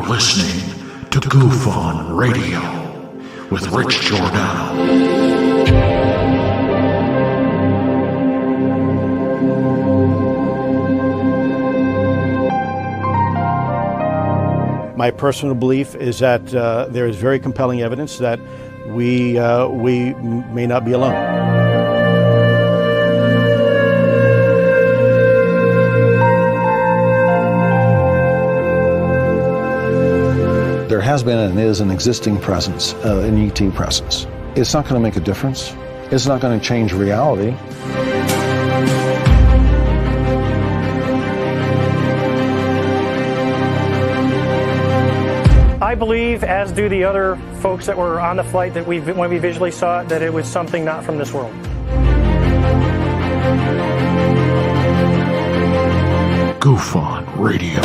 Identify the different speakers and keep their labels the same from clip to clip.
Speaker 1: listening to Goof On Radio with Rich Giordano.
Speaker 2: My personal belief is that there is very compelling evidence that we may not be alone.
Speaker 3: There has been and is an existing presence, an ET presence. It's not going to make a difference. It's not going to change reality.
Speaker 4: I believe, as do the other folks that were on the flight, that when we visually saw it, that it was something not from this world.
Speaker 1: Goof On Radio.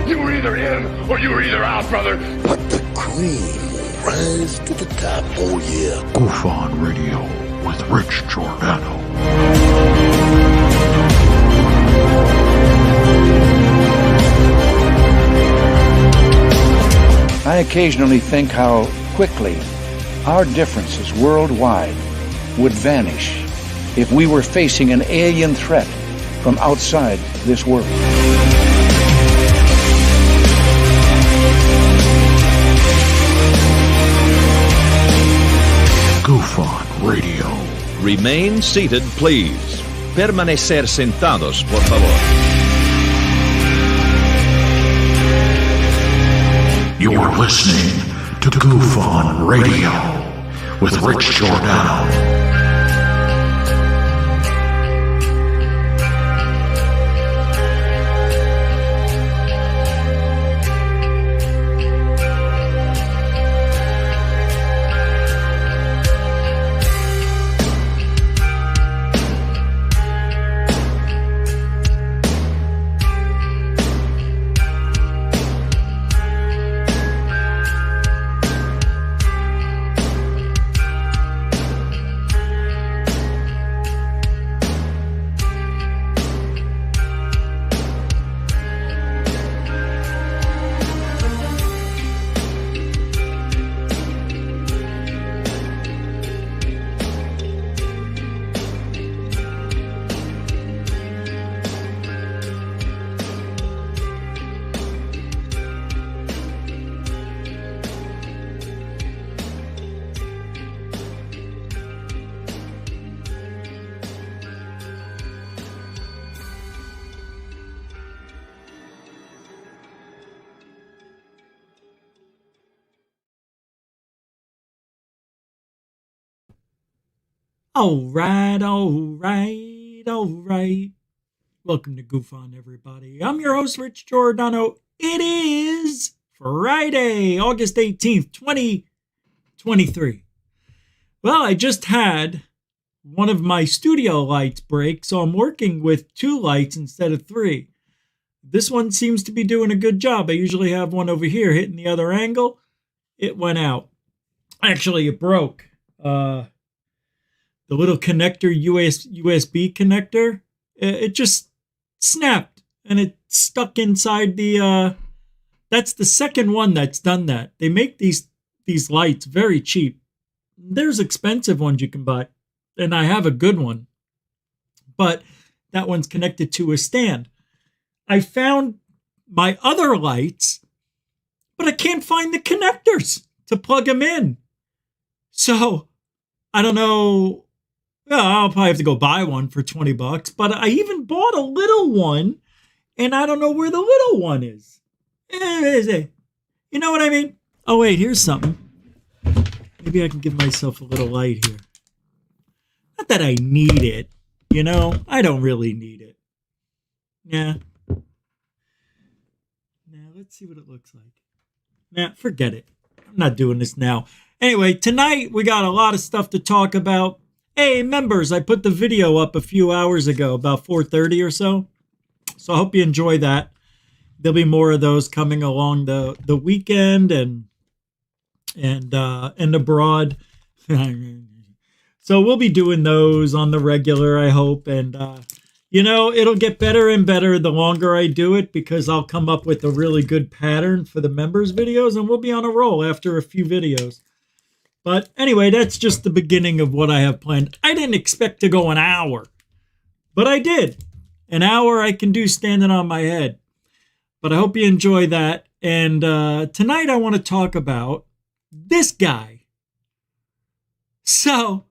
Speaker 5: You were either in or you were either out, brother.
Speaker 6: But the cream will rise to the top, oh yeah.
Speaker 1: Goof On Radio with Rich Giordano.
Speaker 7: I occasionally think how quickly our differences worldwide would vanish if we were facing an alien threat from outside this world.
Speaker 1: Goof On Radio.
Speaker 8: Remain seated, please. Permanecer sentados, por favor.
Speaker 1: You're listening to Goof On Radio with Rich Giordano.
Speaker 9: All right. Welcome to Goof On, everybody. I'm your host, Rich Giordano. It is Friday, August 18th, 2023. Well, I just had one of my studio lights break, so I'm working with 2 lights instead of 3. This one seems to be doing a good job. I usually have one over here hitting the other angle. It went out. Actually, it broke. The little connector, USB connector, it just snapped and it stuck inside the, that's the second one that's done that. They make these lights very cheap. There's expensive ones you can buy, and I have a good one, but that one's connected to a stand. I found my other lights, but I can't find the connectors to plug them in. So I don't know. Well, I'll probably have to go buy one for $20, but I even bought a little one, and I don't know where the little one is. You know what I mean? Oh, wait, here's something. Maybe I can give myself a little light here. Not that I need it, you know? I don't really need it. Yeah. Now, let's see what it looks like. Nah, forget it. I'm not doing this now. Anyway, tonight we got a lot of stuff to talk about. Hey, members, I put the video up a few hours ago, about 4:30 or so. So I hope you enjoy that. There'll be more of those coming along the weekend and abroad. So we'll be doing those on the regular, I hope. And, it'll get better and better the longer I do it, because I'll come up with a really good pattern for the members videos, and we'll be on a roll after a few videos. But anyway, that's just the beginning of what I have planned. I didn't expect to go an hour, but I did. An hour I can do standing on my head. But I hope you enjoy that. And tonight I want to talk about this guy. So,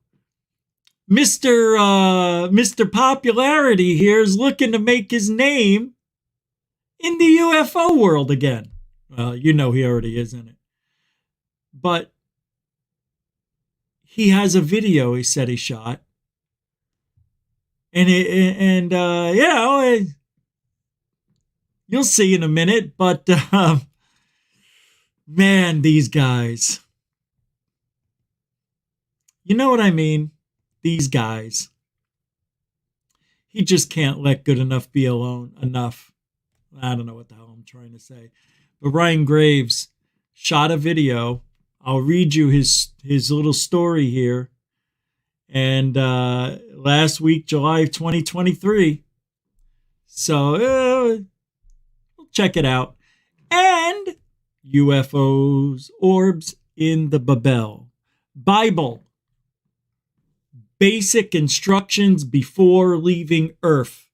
Speaker 9: Mr. Popularity here is looking to make his name in the UFO world again. Well, he already is in it. But he has a video he said he shot. And you'll see in a minute. But, man, these guys. You know what I mean? These guys. He just can't let good enough be alone enough. I don't know what the hell I'm trying to say. But Ryan Graves shot a video. I'll read you his little story here. And last week, July of 2023. So we'll check it out. And UFOs Orbs in the Bible. Basic instructions before leaving Earth.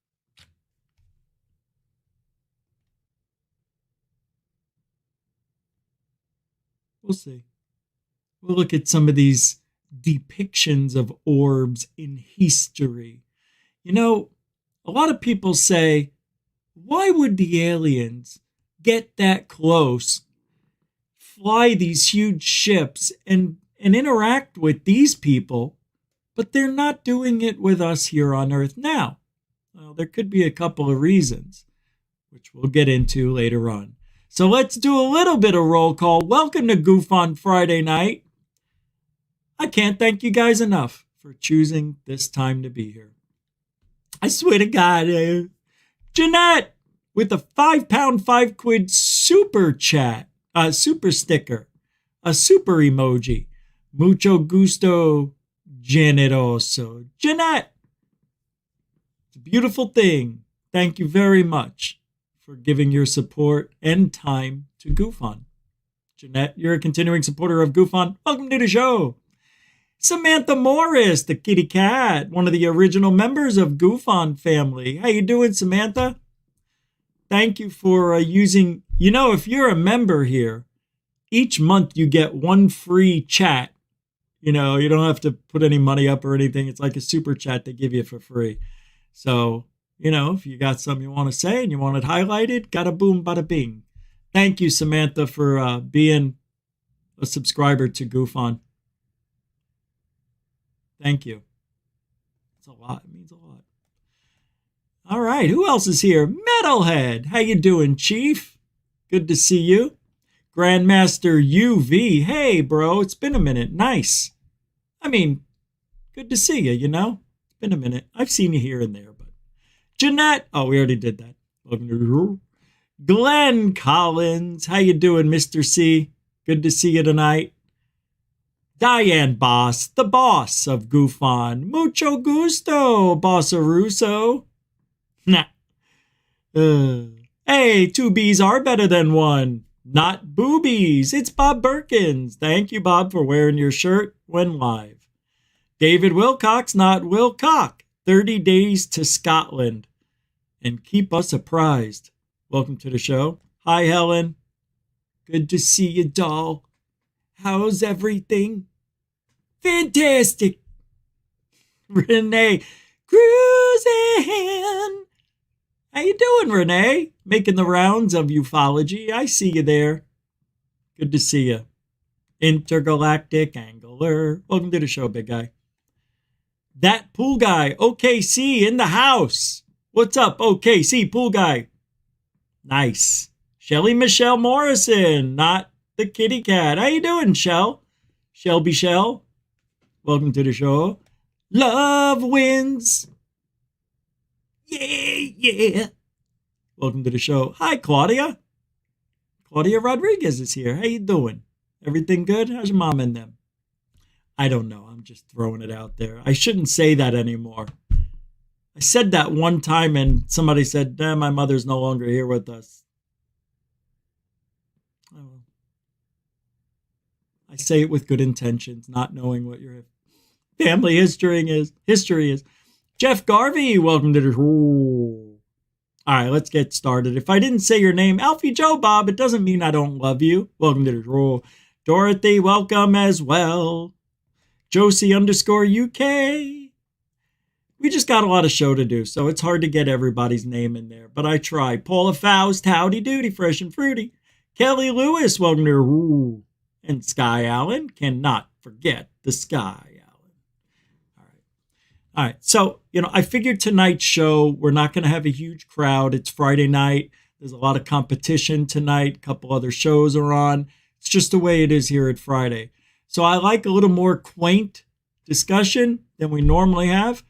Speaker 9: We'll see. We'll look at some of these depictions of orbs in history. A lot of people say, why would the aliens get that close, fly these huge ships, and interact with these people, but they're not doing it with us here on Earth now? Well, there could be a couple of reasons, which we'll get into later on. So let's do a little bit of roll call. Welcome to Goof on Friday night. I can't thank you guys enough for choosing this time to be here. I swear to God, Jeanette with a £5, £5 super chat, super sticker, a super emoji. Mucho gusto, generoso. Jeanette, it's a beautiful thing. Thank you very much for giving your support and time to Goof On. Jeanette, you're a continuing supporter of Goof On. Welcome to the show. Samantha Morris, the kitty cat, one of the original members of Goof On family. How you doing, Samantha? Thank you for using, if you're a member here, each month you get one free chat. You don't have to put any money up or anything. It's like a super chat they give you for free. So, if you got something you want to say and you want it highlighted, bada boom, bada bing. Thank you, Samantha, for being a subscriber to Goof On. Thank you. It's a lot. It means a lot. All right. Who else is here? Metalhead. How you doing, Chief? Good to see you. Grandmaster UV. Hey, bro. It's been a minute. Nice. Good to see you, It's been a minute. I've seen you here and there, but Jeanette. Oh, we already did that. Welcome to the Glenn Collins. How you doing, Mr. C? Good to see you tonight. Diane Boss, the boss of Goof On. Mucho gusto, Bossa Russo. Nah. Hey, two B's are better than one. Not boobies. It's Bob Perkins. Thank you, Bob, for wearing your shirt when live. David Wilcox, not Wilcock. 30 days to Scotland. And keep us apprised. Welcome to the show. Hi, Helen. Good to see you, doll. How's everything? Fantastic. Renee, cruising. How you doing, Renee? Making the rounds of ufology. I see you there. Good to see you. Intergalactic Angler. Welcome to the show, big guy. That pool guy, OKC, in the house. What's up, OKC, pool guy? Nice. Shelly Michelle Morrison, not the kitty cat. How you doing, Shell? Shelby Shell. Welcome to the show. Love wins. Yeah. Welcome to the show. Hi, Claudia. Claudia Rodriguez is here. How you doing? Everything good? How's your mom and them? I don't know. I'm just throwing it out there. I shouldn't say that anymore. I said that one time and somebody said, my mother's no longer here with us. Oh. I say it with good intentions, not knowing what your family history is. Jeff Garvey, welcome to the show. All right, let's get started. If I didn't say your name, Alfie Joe Bob, it doesn't mean I don't love you. Welcome to the show. Dorothy, welcome as well. Josie _UK. We just got a lot of show to do, so it's hard to get everybody's name in there, but I try. Paula Faust, howdy doody, fresh and fruity. Kelly Lewis, welcome to the and Sky Allen. Cannot forget the Sky Allen. All right. So, I figured tonight's show, we're not going to have a huge crowd. It's Friday night. There's a lot of competition tonight. A couple other shows are on. It's just the way it is here at Friday. So I like a little more quaint discussion than we normally have.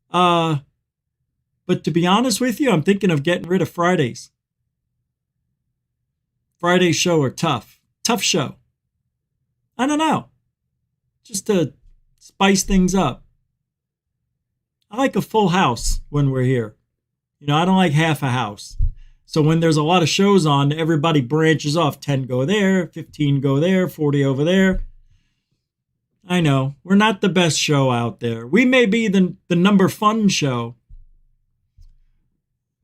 Speaker 9: But to be honest with you, I'm thinking of getting rid of Fridays. Friday's show are tough. Tough show. I don't know. Just to spice things up. I like a full house when we're here. I don't like half a house. So when there's a lot of shows on, everybody branches off. 10 go there, 15 go there, 40 over there. I know, we're not the best show out there. We may be the number fun show.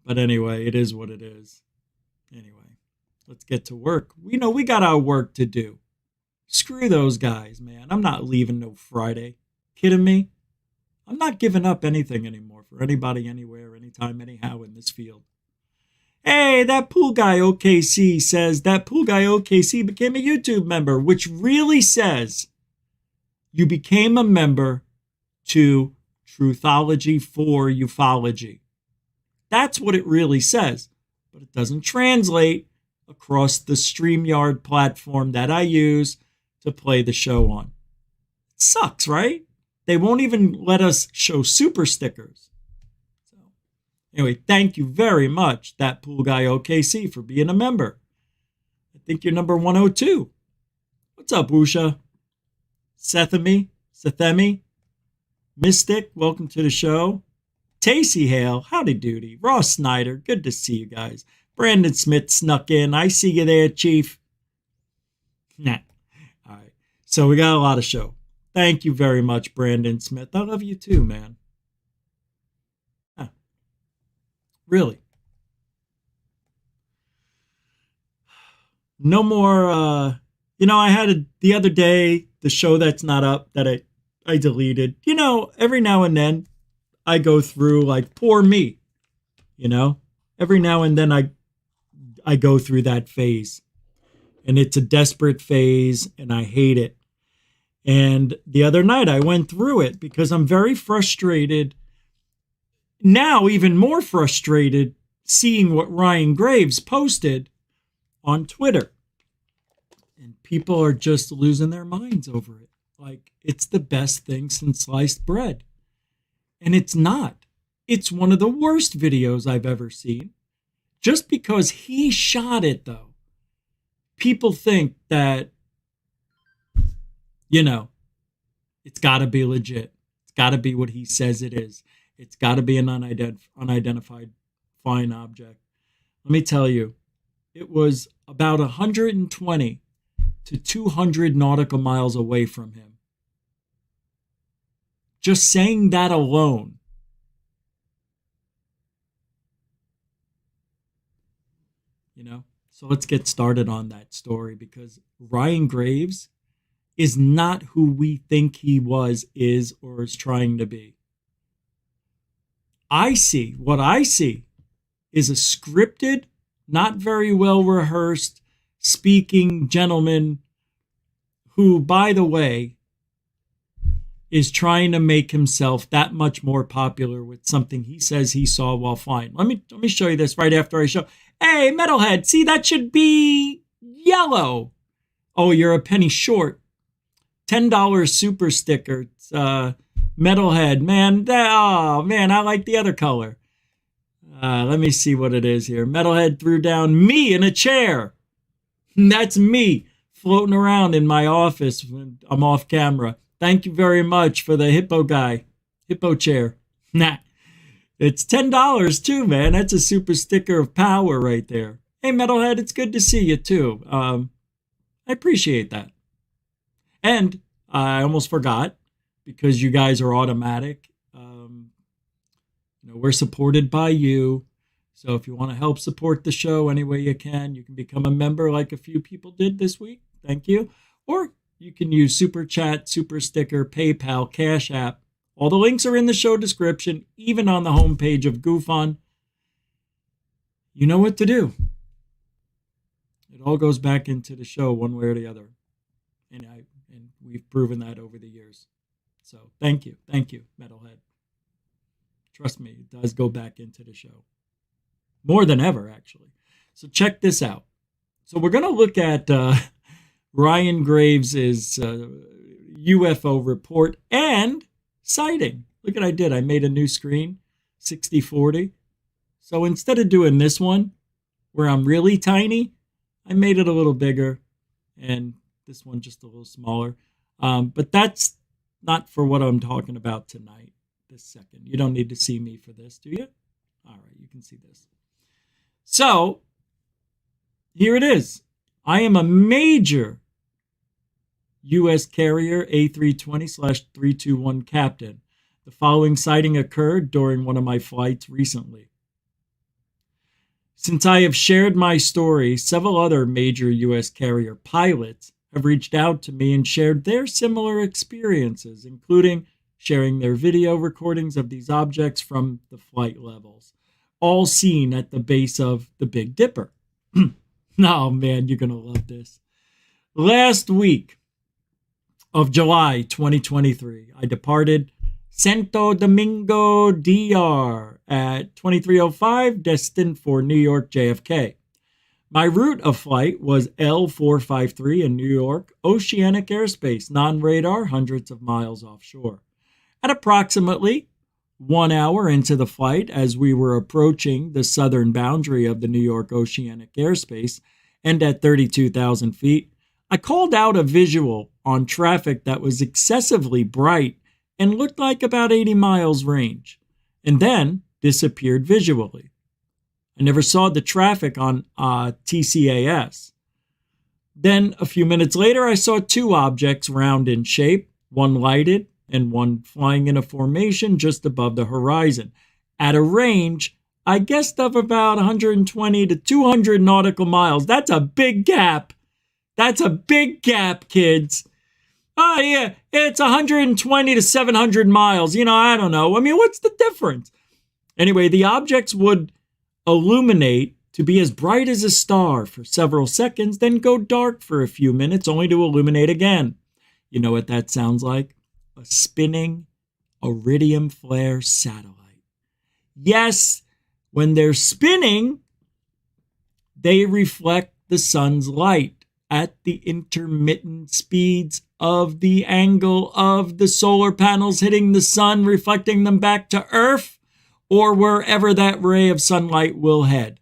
Speaker 9: But anyway, it is what it is. Anyway, let's get to work. We got our work to do. Screw those guys, man. I'm not leaving no Friday. Kidding me? I'm not giving up anything anymore for anybody, anywhere, anytime, anyhow in this field. Hey, that pool guy OKC says that pool guy OKC became a YouTube member, which really says you became a member to Truthology for Ufology. That's what it really says, but it doesn't translate across the StreamYard platform that I use to play the show on. It sucks, right? They won't even let us show super stickers. So, anyway, thank you very much, that pool guy OKC, for being a member. I think you're number 102. What's up, Usha? Sethemi, Mystic, welcome to the show. Tacey Hale, howdy doody. Ross Snyder, good to see you guys. Brandon Smith snuck in. I see you there, Chief. Nah. All right. So we got a lot of show. Thank you very much, Brandon Smith. I love you too, man. Huh. Really. No more, I had the other day, the show that's not up that I deleted. Every now and then I go through like, poor me, every now and then I go through that phase, and it's a desperate phase and I hate it. And the other night I went through it because I'm very frustrated. Now, even more frustrated seeing what Ryan Graves posted on Twitter. And people are just losing their minds over it. Like, it's the best thing since sliced bread. And it's not. It's one of the worst videos I've ever seen. Just because he shot it, though, people think that, it's got to be legit. It's got to be what he says it is. It's got to be an unidentified flying object. Let me tell you, it was about 120 to 200 nautical miles away from him. Just saying that alone. So let's get started on that story, because Ryan Graves is not who we think he was, is, or is trying to be. What I see is a scripted, not very well rehearsed speaking gentleman who, by the way, is trying to make himself that much more popular with something he says he saw while flying. Let me show you this right after I show. Hey, Metalhead, see, that should be yellow. Oh, you're a penny short. $10 super sticker. It's, Metalhead, man. I like the other color. Let me see what it is here. Metalhead threw down me in a chair. That's me floating around in my office when I'm off camera. Thank you very much for the hippo chair. Nah, it's $10 too, man. That's a super sticker of power right there. Hey, Metalhead, it's good to see you too. I appreciate that. And I almost forgot, because you guys are automatic. We're supported by you. So if you want to help support the show any way you can become a member like a few people did this week. Thank you. Or you can use Super Chat, Super Sticker, PayPal, Cash App. All the links are in the show description, even on the homepage of GoofOn. You know what to do. It all goes back into the show one way or the other. And we've proven that over the years. So thank you, Metalhead. Trust me, it does go back into the show. More than ever, actually. So check this out. So we're going to look at Ryan Graves' UFO report and sighting. Look what I did. I made a new screen, 60/40. So instead of doing this one, where I'm really tiny, I made it a little bigger, and this one just a little smaller. But that's not for what I'm talking about tonight, this second. You don't need to see me for this, do you? All right, you can see this. So, here it is. I am a major U.S. carrier A320/321 captain. The following sighting occurred during one of my flights recently. Since I have shared my story, several other major U.S. carrier pilots have reached out to me and shared their similar experiences, including sharing their video recordings of these objects from the flight levels, all seen at the base of the Big Dipper. Oh man, you're going to love this. Last week of July 2023, I departed Santo Domingo, DR at 23:05, destined for New York JFK. My route of flight was L453 in New York, oceanic airspace, non-radar, hundreds of miles offshore. At approximately 1 hour into the flight, as we were approaching the southern boundary of the New York oceanic airspace, and at 32,000 feet, I called out a visual on traffic that was excessively bright and looked like about 80 miles range, and then disappeared visually. I never saw the traffic on TCAS. Then, a few minutes later, I saw two objects round in shape, one lighted and one flying in a formation just above the horizon, at a range, I guessed, of about 120 to 200 nautical miles. That's a big gap. That's a big gap, kids. Oh, yeah, it's 120 to 700 miles. I don't know. I mean, what's the difference? Anyway, the objects would illuminate to be as bright as a star for several seconds, then go dark for a few minutes, only to illuminate again. You know what that sounds like? A spinning iridium flare satellite. Yes, when they're spinning, they reflect the sun's light at the intermittent speeds of the angle of the solar panels hitting the sun, reflecting them back to Earth, or wherever that ray of sunlight will head.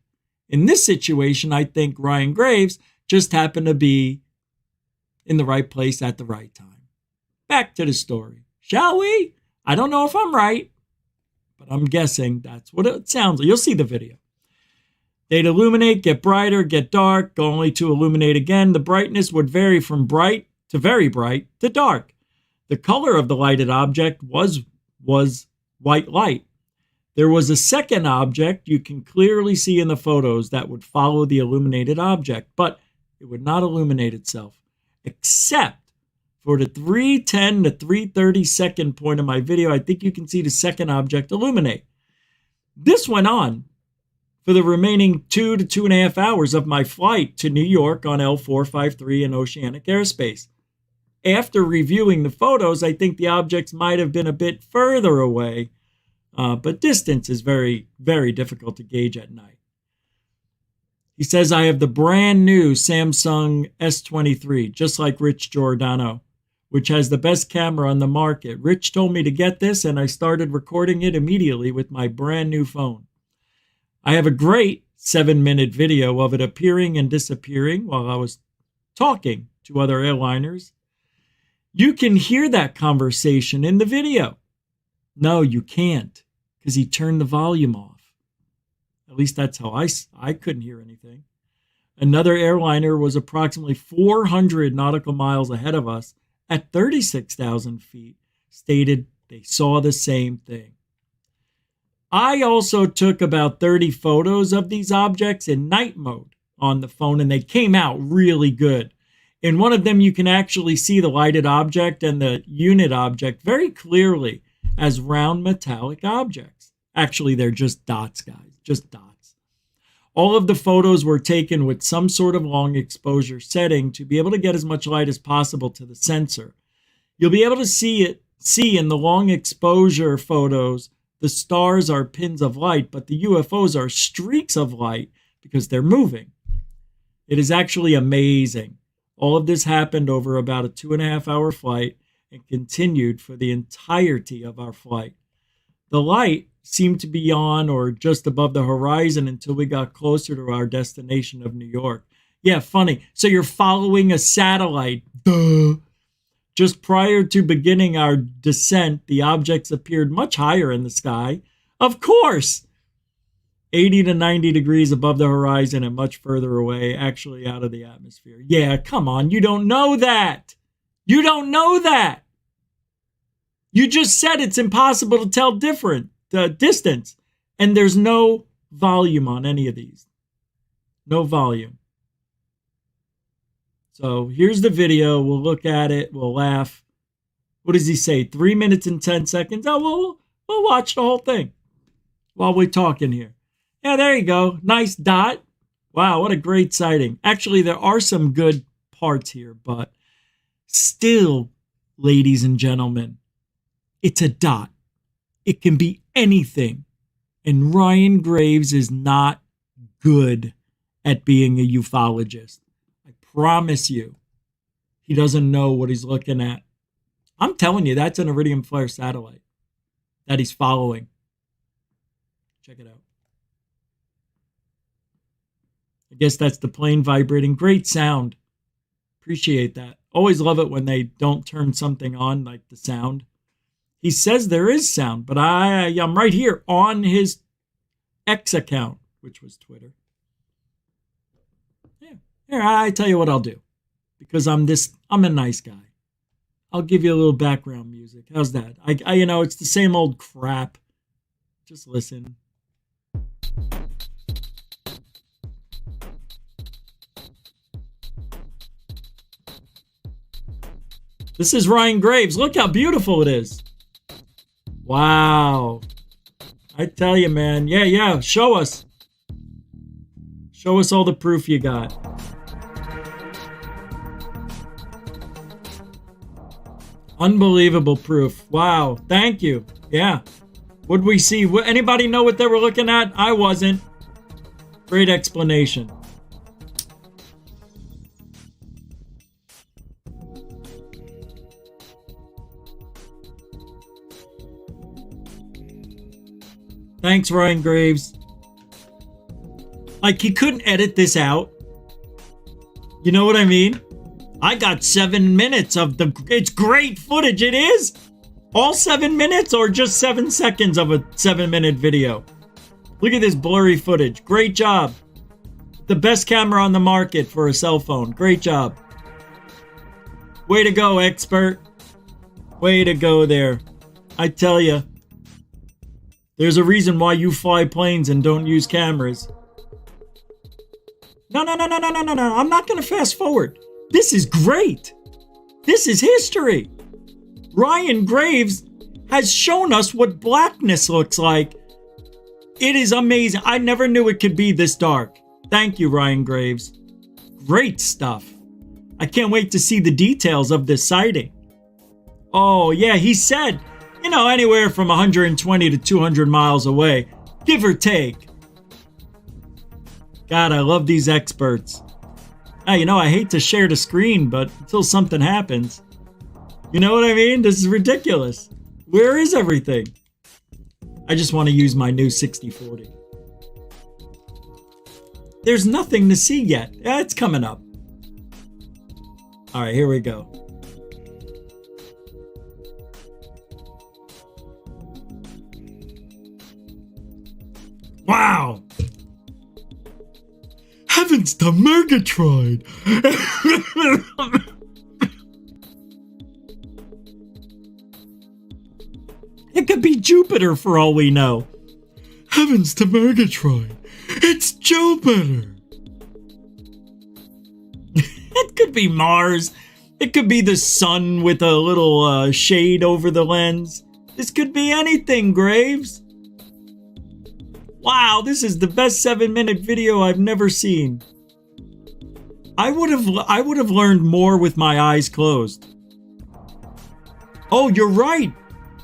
Speaker 9: In this situation, I think Ryan Graves just happened to be in the right place at the right time. Back to the story, shall we? I don't know if I'm right, but I'm guessing that's what it sounds like. You'll see the video. They'd illuminate, get brighter, get dark, go only to illuminate again. The brightness would vary from bright to very bright to dark. The color of the lighted object was white light. There was a second object you can clearly see in the photos that would follow the illuminated object, but it would not illuminate itself, except for the 3:10 to 3:30 second point of my video. I think you can see the second object illuminate. This went on for the remaining 2 to 2.5 hours of my flight to New York on L453 in oceanic airspace. After reviewing the photos, I think the objects might have been a bit further away, but distance is very, very difficult to gauge at night. He says, I have the brand new Samsung S23, just like Rich Giordano, which has the best camera on the market. Rich told me to get this, and I started recording it immediately with my brand new phone. I have a great 7-minute video of it appearing and disappearing while I was talking to other airliners. You can hear that conversation in the video. No, you can't, because he turned the volume off. At least that's how I couldn't hear anything. Another airliner was approximately 400 nautical miles ahead of us at 36,000 feet, stated they saw the same thing. I also took about 30 photos of these objects in night mode on the phone, and they came out really good. In one of them, you can actually see the lighted object and the unit object very clearly as round metallic objects. Actually, they're just dots, guys, just dots. All of the photos were taken with some sort of long exposure setting to be able to get as much light as possible to the sensor. You'll be able to see in the long exposure photos, the stars are pins of light, but the UFOs are streaks of light because they're moving. It is actually amazing. All of this happened over about a 2.5-hour flight and continued for the entirety of our flight. The light seemed to be on or just above the horizon until we got closer to our destination of New York. Yeah, funny. So you're following a satellite. Duh. Just prior to beginning our descent, the objects appeared much higher in the sky. Of course! 80 to 90 degrees above the horizon and much further away, actually out of the atmosphere. Yeah, come on, you don't know that. You don't know that. You just said it's impossible to tell distance, and there's no volume on any of these. No volume. So here's the video. We'll look at it. We'll laugh. What does he say? 3 minutes and 10 seconds. Oh, we'll watch the whole thing while we're talking here. Yeah, there you go. Nice dot. Wow, what a great sighting. Actually, there are some good parts here, but still, ladies and gentlemen, it's a dot. It can be anything. And Ryan Graves is not good at being a ufologist. I promise you, he doesn't know what he's looking at. I'm telling you, that's an Iridium Flare satellite that he's following. Check it out. I guess that's the plane vibrating. Great sound. Appreciate that. Always love it when they don't turn something on, like the sound. He says there is sound, but I'm right here on his X account, which was Twitter. Yeah. Here, I tell you what I'll do. Because I'm a nice guy. I'll give you a little background music. How's that? I it's the same old crap. Just listen. This is Ryan Graves. Look how beautiful it is. Wow. I tell you, man. Yeah. Show us. Show us all the proof you got. Unbelievable proof. Wow. Thank you. Yeah. What'd we see? Anybody know what they were looking at? I wasn't. Great explanation. Thanks, Ryan Graves. Like, he couldn't edit this out. You know what I mean? I got 7 minutes of it's great footage. It is. All 7 minutes or just 7 seconds of a 7-minute video. Look at this blurry footage. Great job. The best camera on the market for a cell phone. Great job. Way to go, expert. Way to go there. I tell you. There's a reason why you fly planes and don't use cameras. No. I'm not going to fast forward. This is great. This is history. Ryan Graves has shown us what blackness looks like. It is amazing. I never knew it could be this dark. Thank you, Ryan Graves. Great stuff. I can't wait to see the details of this sighting. Oh, yeah, he said, anywhere from 120 to 200 miles away, give or take. God, I love these experts. I hate to share the screen, but until something happens. You know what I mean? This is ridiculous. Where is everything? I just want to use my new 6040. There's nothing to see yet. It's coming up. All right, here we go. Wow. Heavens to Murgatroyd. It could be Jupiter for all we know. Heavens to Murgatroyd. It's Jupiter. It could be Mars. It could be the sun with a little shade over the lens. This could be anything, Graves. Wow, this is the best 7-minute video I've never seen. I would have learned more with my eyes closed. Oh, you're right.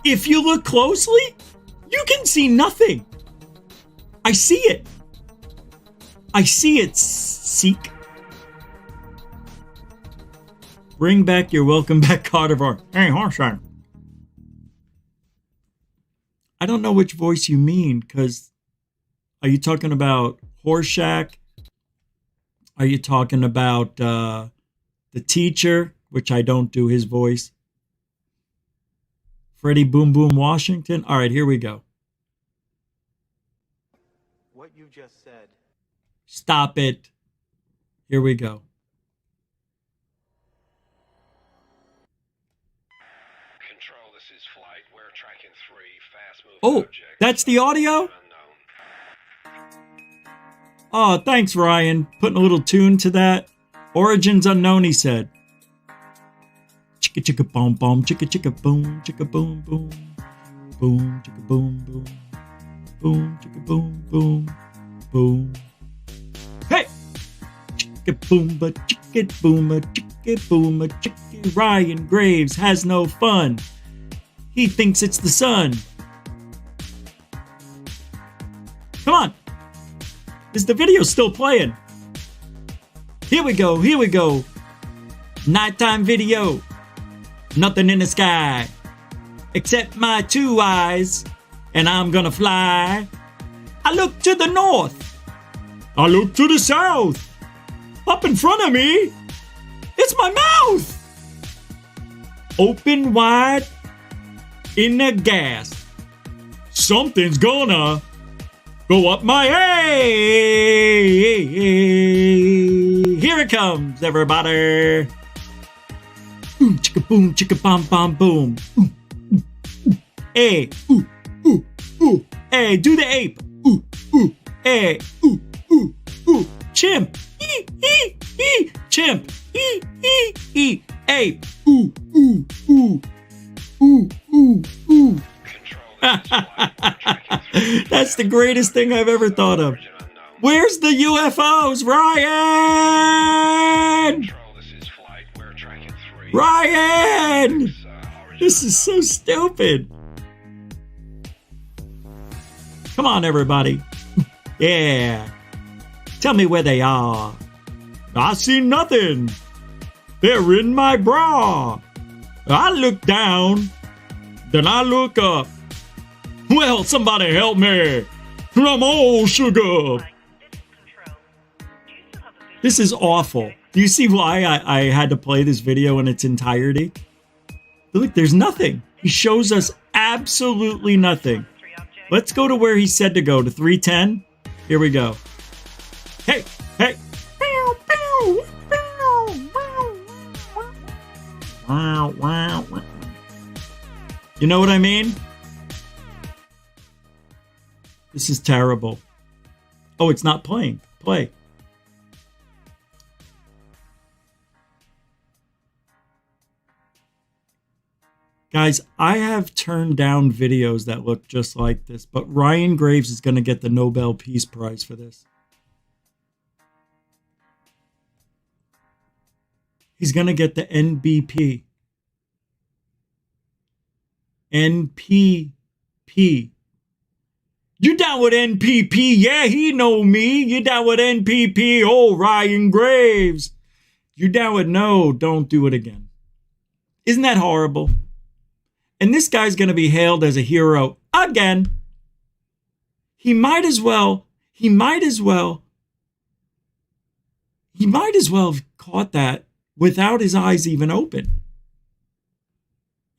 Speaker 9: If you look closely, you can see nothing. I see it. I see it, Seek. Bring back your welcome back card of art. Hey, Horseshack. I don't know which voice you mean, because are you talking about Horseshack? Are you talking about the teacher, which I don't do his voice? Freddie Boom Boom Washington? All right, here we go.
Speaker 10: What you just said.
Speaker 9: Stop it. Here we go.
Speaker 11: Control, this is flight. We're tracking 3 fast-moving
Speaker 9: Oh, that's the audio? Oh, thanks, Ryan. Putting a little tune to that. Origins unknown, he said. Chicka chicka boom boom, chicka chicka boom, chicka boom boom. Boom, chicka boom boom. Boom, chicka boom boom. Boom. Hey! Chicka boomba, chicka booma, chicka booma, chicka. Ryan Graves has no fun. He thinks it's the sun. Come on. Is the video still playing? Here we go, here we go. Nighttime video. Nothing in the sky except my 2 eyes, and I'm gonna fly. I look to the north. I look to the south. Up in front of me, it's my mouth. Open wide in the gas. Something's gonna go up my hay. Here it comes, everybody. Boom, chicka boom, chicka bom bom boom. Hey, ooh, ooh, ooh. Hey, do the ape. Ooh, ooh. Hey, ooh, ooh, ooh. Chimp. Chimp. Ape. Ooh, ooh, ooh. Ooh, ooh, ooh. That's the greatest thing I've ever thought of. Where's the UFOs, Ryan? Ryan! This is so stupid. Come on, everybody. Yeah. Tell me where they are. I see nothing. They're in my bra. I look down, then I look up. Well, somebody help me. I'm all sugar. This is awful. Do you see why I had to play this video in its entirety? Look, there's nothing. He shows us absolutely nothing. Let's go to where he said to go, to 310. Here we go. Hey, hey. You know what I mean? This is terrible. Oh, it's not playing. Play. Guys, I have turned down videos that look just like this, but Ryan Graves is going to get the Nobel Peace Prize for this. He's going to get the NBP. NPP. You down with NPP? Yeah, he know me. You down with NPP? Oh, Ryan Graves. You down with no, don't do it again. Isn't that horrible? And this guy's going to be hailed as a hero again. He might as well have caught that without his eyes even open.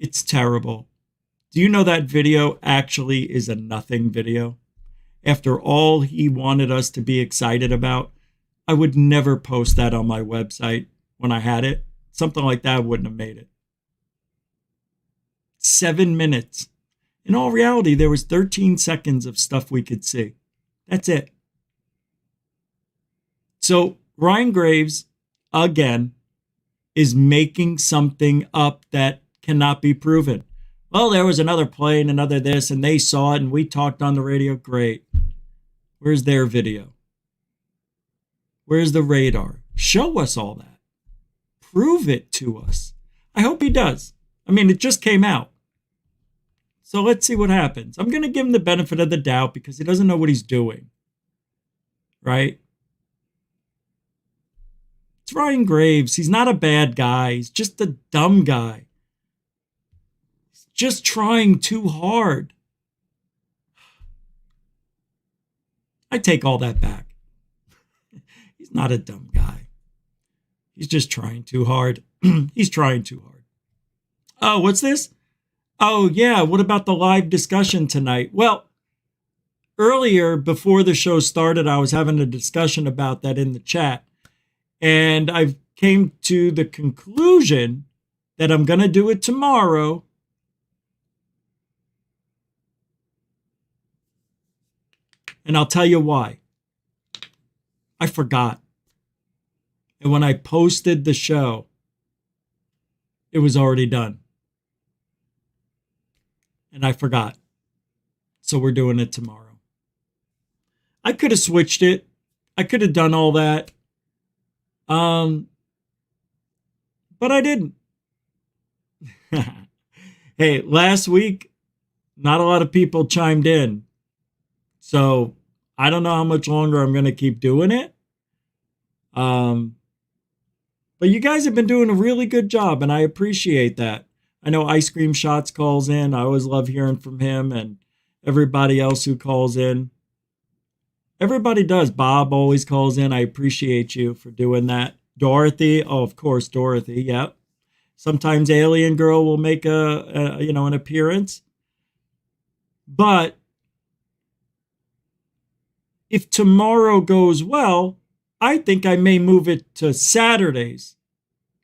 Speaker 9: It's terrible. Do you know that video actually is a nothing video? after all he wanted us to be excited about, I would never post that on my website when I had it. Something like that wouldn't have made it. 7 minutes. In all reality, there was 13 seconds of stuff we could see. That's it. So Ryan Graves, again, is making something up that cannot be proven. Well, there was another plane, another this, and they saw it, and we talked on the radio. Great. Where's their video? Where's the radar? Show us all that. Prove it to us. I hope he does. I mean, it just came out. So let's see what happens. I'm going to give him the benefit of the doubt because he doesn't know what he's doing. Right? It's Ryan Graves. He's not a bad guy. He's just a dumb guy. He's just trying too hard. I take all that back. He's not a dumb guy. He's just trying too hard. He's trying too hard. Oh, what's this? Oh, yeah. What about the live discussion tonight? Well, earlier, before the show started, I was having a discussion about that in the chat. And I came to the conclusion that I'm going to do it tomorrow. And I'll tell you why. I forgot. And when I posted the show, it was already done. And I forgot. So we're doing it tomorrow. I could have switched it. I could have done all that. But I didn't. Hey, last week, not a lot of people chimed in. So I don't know how much longer I'm going to keep doing it. But you guys have been doing a really good job, and I appreciate that. I know Ice Cream Shots calls in. I always love hearing from him and everybody else who calls in. Everybody does. Bob always calls in. I appreciate you for doing that. Dorothy. Oh, of course, Dorothy. Yep. Sometimes Alien Girl will make an appearance. But if tomorrow goes well, I think I may move it to Saturdays.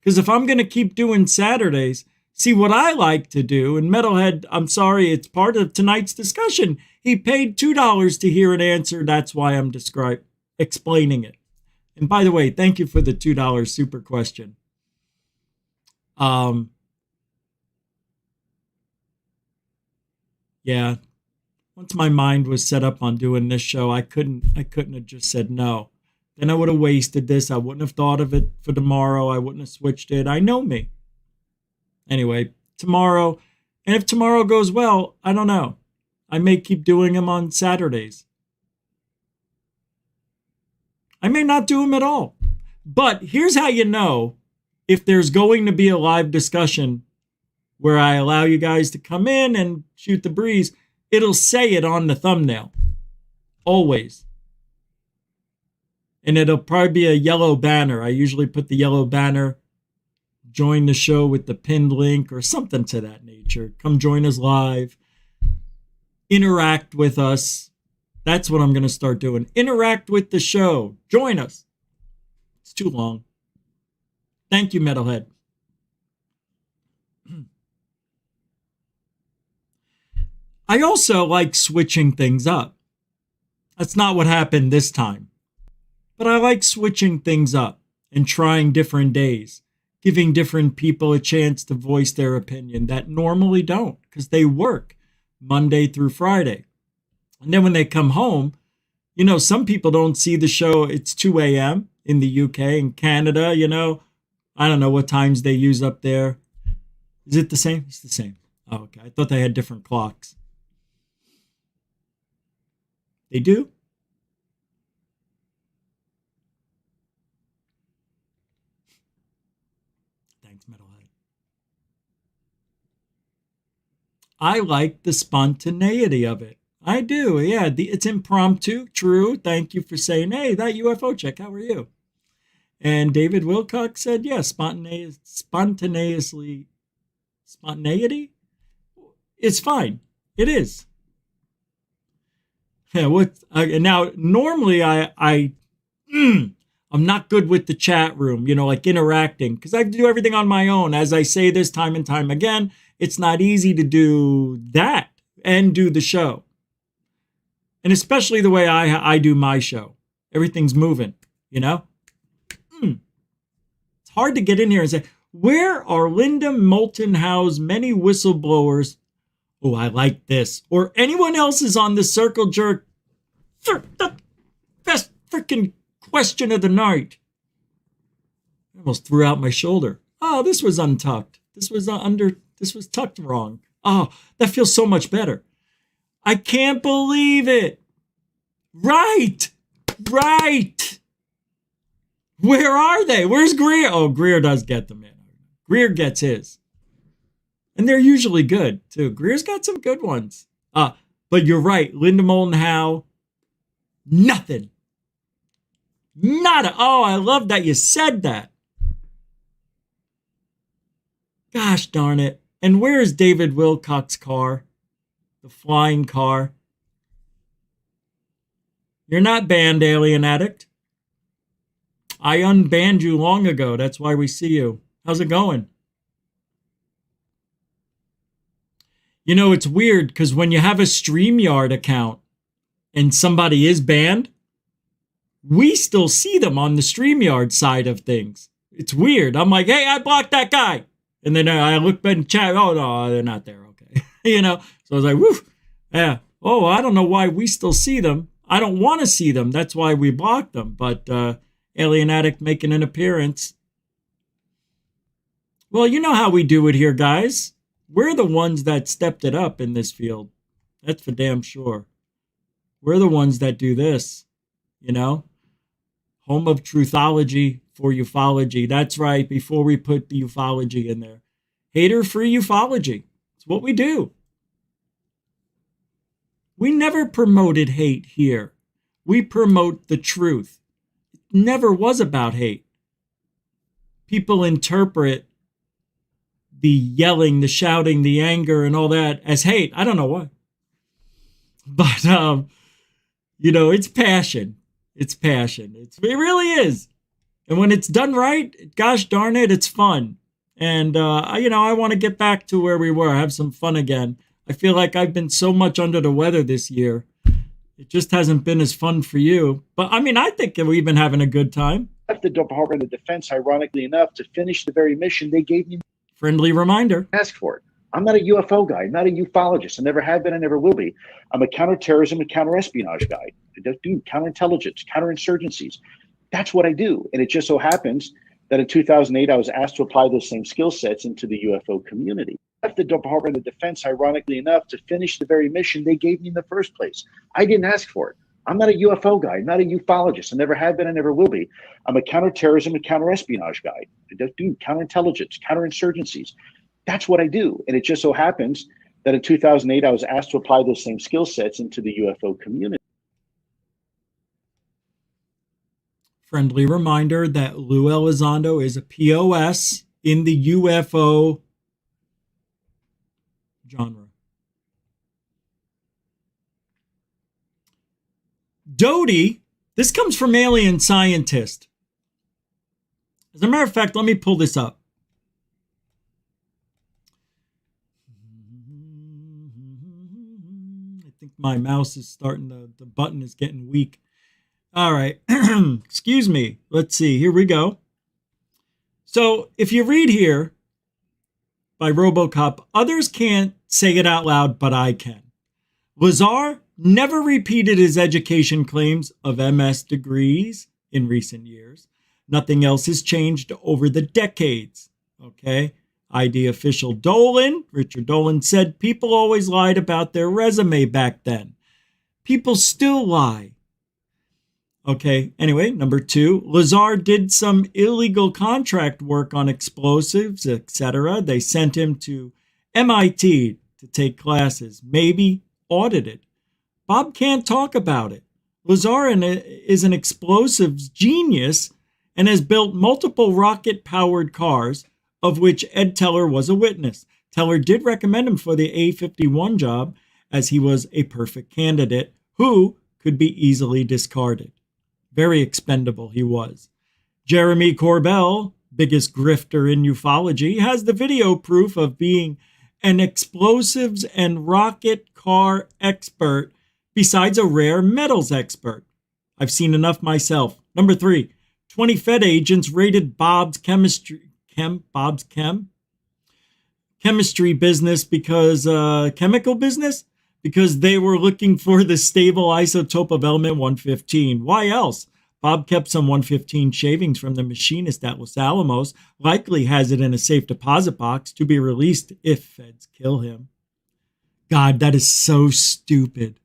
Speaker 9: Because if I'm going to keep doing Saturdays, see what I like to do, and Metalhead, I'm sorry, it's part of tonight's discussion. He paid $2 to hear an answer. That's why I'm explaining it. And by the way, thank you for the $2 super question. Yeah. Once my mind was set up on doing this show, I couldn't have just said no. Then I would have wasted this. I wouldn't have thought of it for tomorrow. I wouldn't have switched it. I know me. Anyway, tomorrow. And if tomorrow goes well, I don't know. I may keep doing them on Saturdays. I may not do them at all. But here's how you know if there's going to be a live discussion where I allow you guys to come in and shoot the breeze. It'll say it on the thumbnail. Always. And it'll probably be a yellow banner. I usually put the yellow banner, join the show with the pinned link or something to that nature. Come join us live. Interact with us. That's what I'm going to start doing. Interact with the show. Join us. It's too long. Thank you, Metalhead. I also like switching things up. That's not what happened this time. But I like switching things up and trying different days, giving different people a chance to voice their opinion that normally don't because they work Monday through Friday. And then when they come home, some people don't see the show. It's 2 a.m. in the UK and Canada, I don't know what times they use up there. Is it the same? It's the same. Oh, okay. I thought they had different clocks. They do? Thanks, Metalhead. I like the spontaneity of it. I do, yeah. It's impromptu, true. Thank you for saying, hey, that UFO check, how are you? And David Wilcox said, yeah, spontaneity is fine. It is. Yeah, now normally I'm not good with the chat room, like interacting, because I do everything on my own. As I say this time and time again, it's not easy to do that and do the show. And especially the way I do my show. Everything's moving, It's hard to get in here and say, where are Linda Moulton Howe's many whistleblowers? Oh, I like this. Or anyone else is on the Circle Jerk. The best freaking question of the night. I almost threw out my shoulder. Oh, this was untucked. This was tucked wrong. Oh, that feels so much better. I can't believe it. Right. Where are they? Where's Greer? Oh, Greer does get them in. Greer gets his. And they're usually good, too. Greer's got some good ones. But you're right. Linda Moulton Howe, nothing. Nada. Oh, I love that you said that. Gosh darn it. And where is David Wilcox's car? The flying car. You're not banned, Alien Addict. I unbanned you long ago. That's why we see you. How's it going? It's weird because when you have a StreamYard account and somebody is banned, we still see them on the StreamYard side of things. It's weird. I'm like, hey, I blocked that guy. And then I look back and chat. Oh, no, they're not there. Okay. So I was like, whoo. Yeah. Oh, I don't know why we still see them. I don't want to see them. That's why we blocked them. But Alien Addict making an appearance. Well, you know how we do it here, guys. We're the ones that stepped it up in this field. That's for damn sure. We're the ones that do this, Home of truthology for ufology. That's right, before we put the ufology in there. Hater-free ufology. It's what we do. We never promoted hate here. We promote the truth. It never was about hate. People interpret the yelling, the shouting, the anger, and all that as hate. I don't know why. But, it's passion. It's passion. It really is. And when it's done right, gosh darn it, it's fun. And, I want to get back to where we were, have some fun again. I feel like I've been so much under the weather this year. It just hasn't been as fun for you. But, I think we've been having a good time.
Speaker 12: Left the Department of Defense, ironically enough, to finish the very mission they gave me.
Speaker 9: Friendly reminder.
Speaker 12: Ask for it. I'm not a UFO guy. I'm not a ufologist. I never have been. I never will be. I'm a counterterrorism and counterespionage guy. I do counterintelligence, counterinsurgencies. That's what I do. And it just so happens that in 2008, I was asked to apply those same skill sets into the UFO community. Left the Department of Defense, ironically enough, to finish the very mission they gave me in the first place. I didn't ask for it. I'm not a UFO guy. I'm not a ufologist. I never have been. I never will be. I'm a counterterrorism and counterespionage guy. I do counterintelligence, counterinsurgencies. That's what I do. And it just so happens that in 2008, I was asked to apply those same skill sets into the UFO community.
Speaker 9: Friendly reminder that Lou Elizondo is a POS in the UFO genre. Doty, this comes from Alien Scientist. As a matter of fact, let me pull this up. I think my mouse is starting the button is getting weak. All right. Excuse me. Let's see. Here we go. So if you read here by RoboCop, others can't say it out loud, but I can. Lazar never repeated his education claims of MS degrees in recent years. Nothing else has changed over the decades. Okay. ID official Dolan, Richard Dolan, said people always lied about their resume back then. People still lie. Okay, anyway, number 2, Lazar did some illegal contract work on explosives, etc. They sent him to MIT to take classes, maybe audited. Bob can't talk about it. Lazar is an explosives genius and has built multiple rocket-powered cars, of which Ed Teller was a witness. Teller did recommend him for the A-51 job, as he was a perfect candidate, who could be easily discarded. Very expendable he was. Jeremy Corbell, biggest grifter in ufology, has the video proof of being an explosives and rocket car expert besides a rare metals expert. I've seen enough myself. Number 3, 20 Fed agents raided Bob's chemistry business because chemical business because they were looking for the stable isotope of element 115. Why else? Bob kept some 115 shavings from the machinist at Los Alamos, likely has it in a safe deposit box to be released if feds kill him. God, that is so stupid.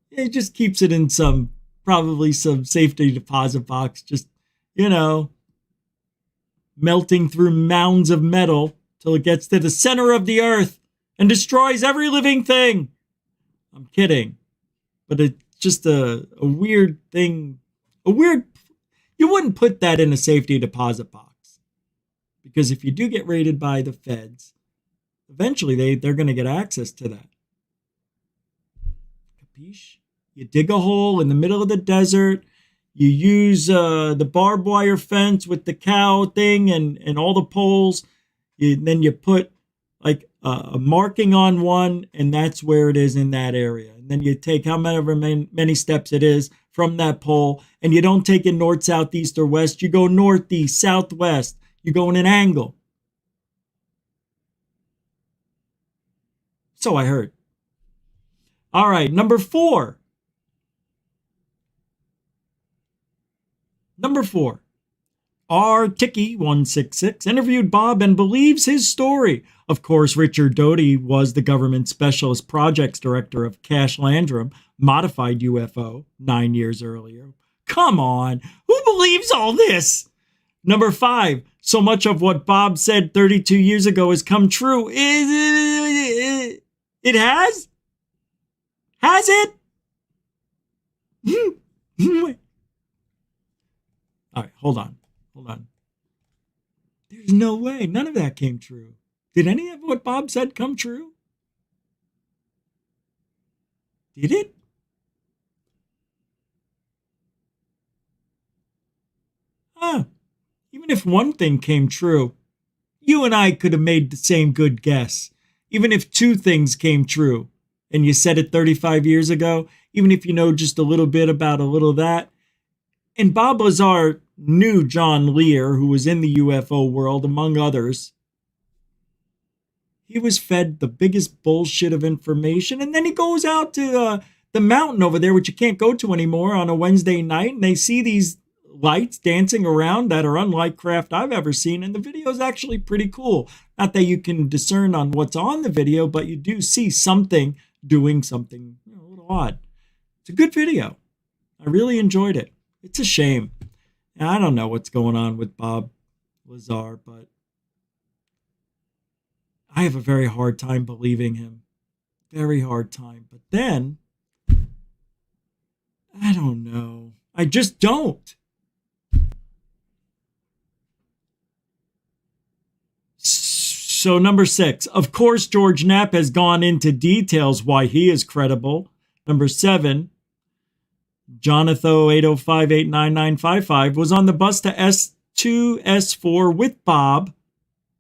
Speaker 9: He just keeps it in probably some safety deposit box, just, melting through mounds of metal till it gets to the center of the earth and destroys every living thing. I'm kidding. But it's just a weird thing. You wouldn't put that in a safety deposit box. Because if you do get raided by the feds, eventually they're going to get access to that. Capiche? You dig a hole in the middle of the desert. You use the barbed wire fence with the cow thing and all the poles. Then you put like a marking on one, and that's where it is in that area. And then you take however many steps it is from that pole, and you don't take it north, south, east, or west. You go northeast, southwest. You go in an angle. So I heard. All right, number 4. Number 4. R. Ticky166 interviewed Bob and believes his story. Of course, Richard Doty was the government specialist projects director of Cash Landrum, modified UFO, 9 years earlier. Come on, who believes all this? Number 5. So much of what Bob said 32 years ago has come true. It has? Has it? All right, hold on. There's no way. None of that came true. Did any of what Bob said come true? Did it? Even if one thing came true, you and I could have made the same good guess. Even if 2 things came true, and you said it 35 years ago, even if you know just a little bit about a little of that. And Bob Lazar knew John Lear, who was in the UFO world, among others. He was fed the biggest bullshit of information, and then he goes out to the mountain over there, which you can't go to anymore, on a Wednesday night, and they see these lights dancing around that are unlike craft I've ever seen, and the video is actually pretty cool. Not that you can discern on what's on the video, but you do see something doing something a little odd. It's a good video. I really enjoyed it. It's a shame. And I don't know what's going on with Bob Lazar, but I have a very hard time believing him. Very hard time. But then, I don't know. I just don't. So number 6, of course, George Knapp has gone into details why he is credible. Number 7, Jonathan 805-89955 was on the bus to S2, S4 with Bob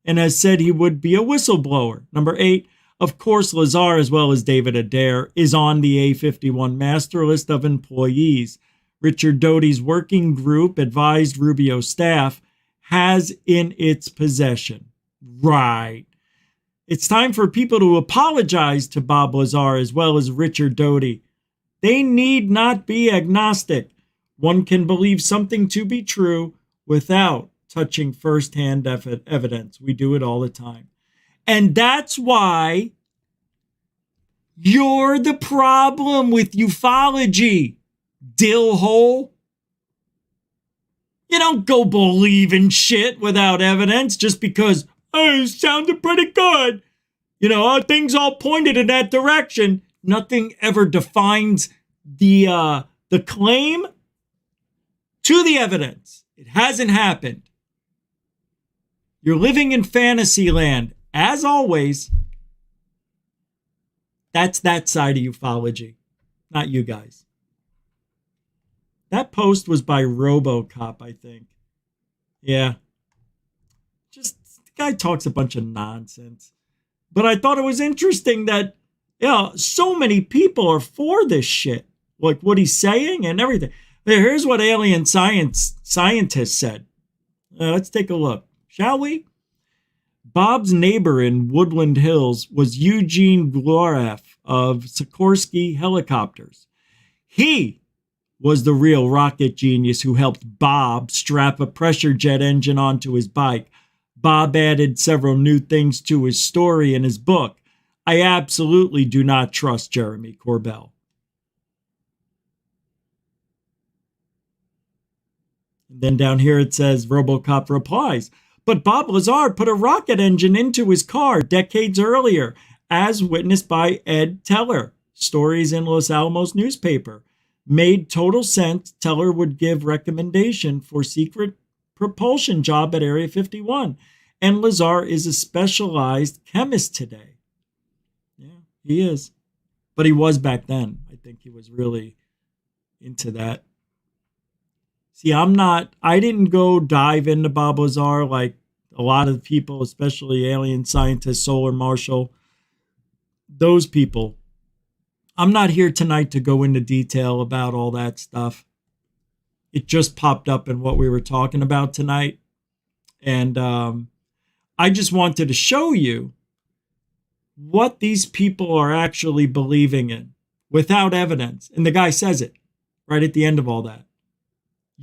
Speaker 9: and has said he would be a whistleblower. Number 8, of course, Lazar, as well as David Adair, is on the A51 master list of employees. Richard Doty's working group, advised Rubio staff, has in its possession. Right. It's time for people to apologize to Bob Lazar as well as Richard Doty. They need not be agnostic. One can believe something to be true without touching firsthand evidence. We do it all the time. And that's why you're the problem with ufology, dillhole. You don't go believe in shit without evidence just because, oh, it sounded pretty good. Things all pointed in that direction. Nothing ever defines the claim to the evidence. It hasn't happened. You're living in fantasy land. As always, that's that side of ufology. not you guys. That post was by RoboCop, I think. Yeah. Just, the guy talks a bunch of nonsense. But I thought it was interesting that, so many people are for this shit. Like what he's saying and everything. Here's what alien scientists said. Let's take a look, shall we? Bob's neighbor in Woodland Hills was Eugene Gloreff of Sikorsky Helicopters. He was the real rocket genius who helped Bob strap a pressure jet engine onto his bike. Bob added several new things to his story in his book. I absolutely do not trust Jeremy Corbell. And then down here it says, RoboCop replies, but Bob Lazar put a rocket engine into his car decades earlier, as witnessed by Ed Teller. Stories in Los Alamos newspaper. Made total sense. Teller would give recommendation for secret propulsion job at Area 51. And Lazar is a specialized chemist today. Yeah, he is. But he was back then. I think he was really into that. See, I didn't go dive into Bob Lazar like a lot of people, especially alien scientists, Solar Marshall, those people. I'm not here tonight to go into detail about all that stuff. It just popped up in what we were talking about tonight. And I just wanted to show you what these people are actually believing in without evidence. And the guy says it right at the end of all that.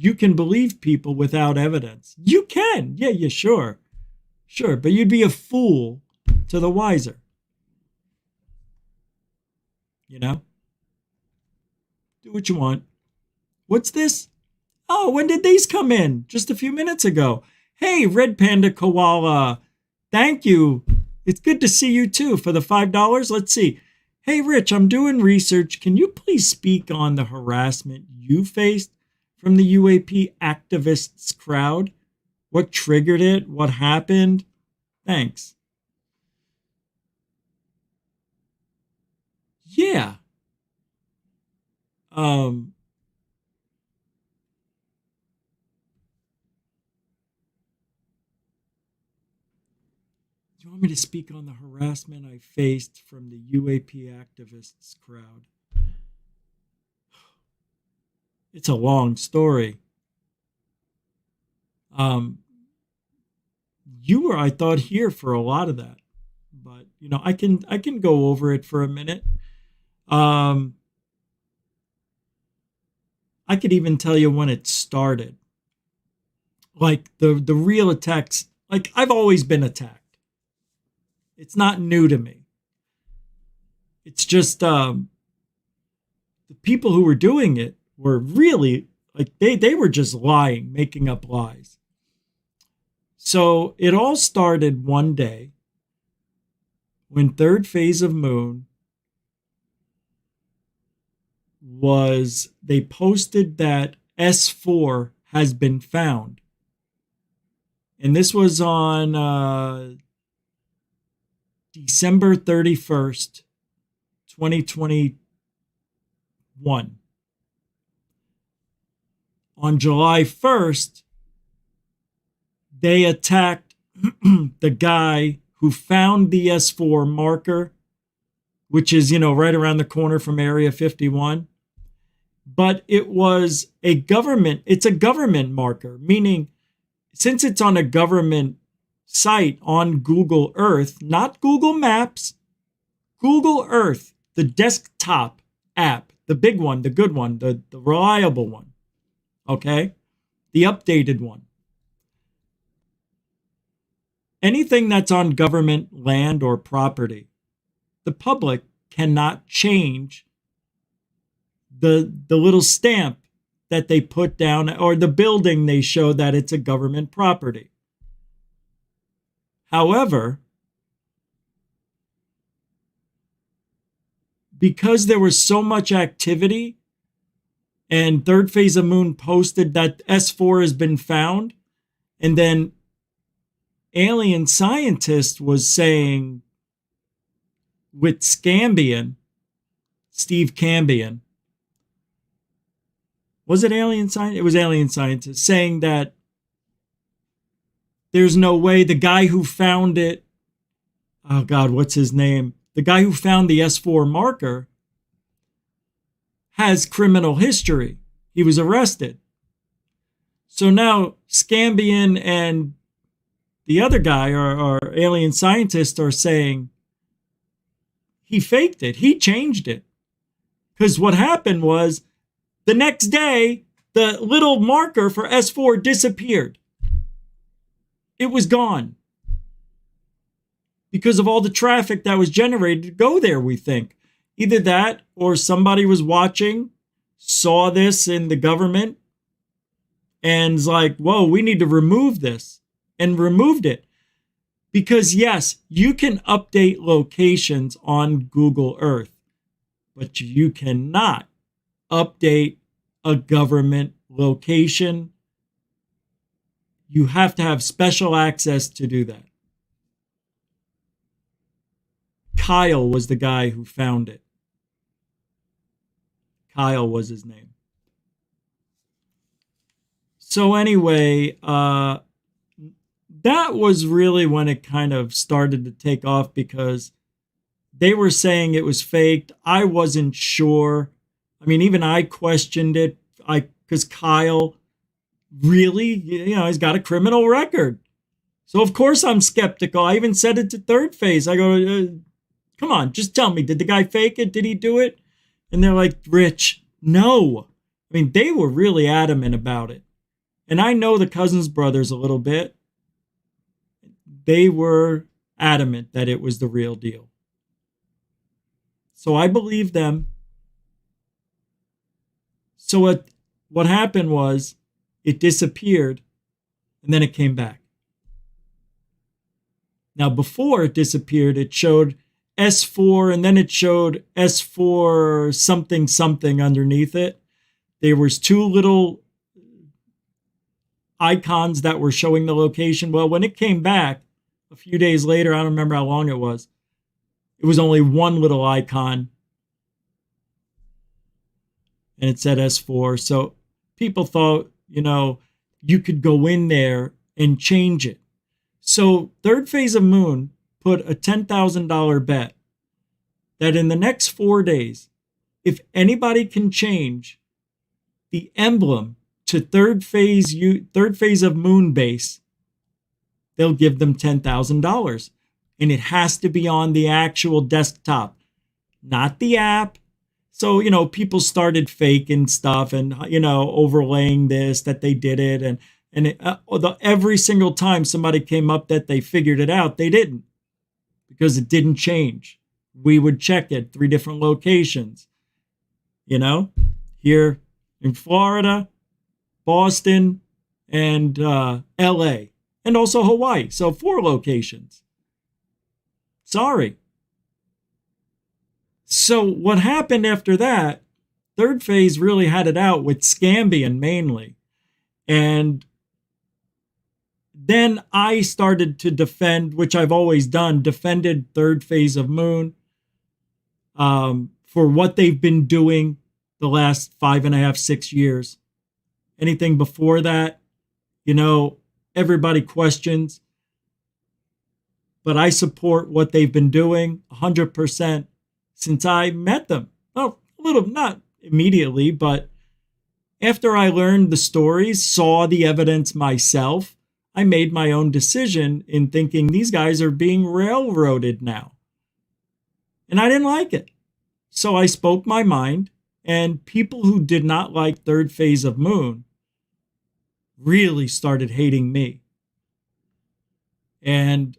Speaker 9: You can believe people without evidence. You can. Yeah, sure. Sure, but you'd be a fool to the wiser. You know? Do what you want. What's this? Oh, when did these come in? Just a few minutes ago. Hey, Red Panda Koala. Thank you. It's good to see you too for the $5. Let's see. Hey, Rich, I'm doing research. Can you please speak on the harassment you faced from the UAP activists crowd? What triggered it? What happened? Thanks. Yeah. Do you want me to speak on the harassment I faced from the UAP activists crowd? It's a long story. You were, I thought, here for a lot of that, but I can go over it for a minute. I could even tell you when it started. Like the real attacks. Like I've always been attacked. It's not new to me. It's just the people who were doing it were really like they were just lying, making up lies. So it all started one day when third phase of moon they posted that S4 has been found. And this was on December 31st, 2021. On July 1st, they attacked the guy who found the S4 marker, which is, right around the corner from Area 51. But it was it's a government marker, meaning since it's on a government site on Google Earth, not Google Maps, Google Earth, the desktop app, the big one, the good one, the reliable one, okay? The updated one. Anything that's on government land or property, the public cannot change the little stamp that they put down or the building they show that it's a government property. However, because there was so much activity and third phase of moon posted that S4 has been found, and then alien scientist was saying with Steve Cambion, Was it alien science? It was alien scientists saying that there's no way the guy who found it, oh God, what's his name? The guy who found the S4 marker has criminal history. He was arrested. So now Scambian and the other guy, or alien scientist, are saying he faked it. He changed it. Because what happened was the next day, the little marker for S4 disappeared. It was gone. Because of all the traffic that was generated to go there, we think. Either that or somebody was watching, saw this in the government, and is like, whoa, we need to remove this, and removed it. Because yes, you can update locations on Google Earth, but you cannot update a government location. You have to have special access to do that. Kyle was the guy who found it. Kyle was his name. So anyway, that was really when it kind of started to take off, because they were saying it was faked. I wasn't sure. I mean, even I questioned it. Because Kyle really, he's got a criminal record. So of course I'm skeptical. I even said it to Third Phase. I go, come on, just tell me, did the guy fake it? Did he do it? And they're like, Rich, no. I mean, they were really adamant about it. And I know the Cousins brothers a little bit. They were adamant that it was the real deal. So I believe them. So what happened was it disappeared and then it came back. Now, before it disappeared, it showed S4 and then it showed S4 something underneath it. There was two little icons that were showing the location. Well, when it came back a few days later, I don't remember how long it was only one little icon and it said S4. So people thought, you could go in there and change it. So Third Phase of Moon put a $10,000 bet that in the next 4 days, if anybody can change the emblem to Third Phase of Moon base, they'll give them $10,000. And it has to be on the actual desktop, not the app. So, people started faking stuff and, overlaying this, that they did it. And every single time somebody came up that they figured it out, they didn't, because it didn't change. We would check it 3 different locations, here in Florida, Boston, and LA, and also Hawaii. So 4 locations. Sorry. So what happened after that, Third Phase really had it out with Scambian mainly. And then I started to defend, which I've always done, defended Third Phase of Moon for what they've been doing the last 5.5, 6 years. Anything before that, everybody questions. But I support what they've been doing 100% since I met them. Well, a little, not immediately, but after I learned the stories, saw the evidence myself, I made my own decision in thinking these guys are being railroaded now. And I didn't like it. So I spoke my mind, and people who did not like Third Phase of Moon really started hating me. And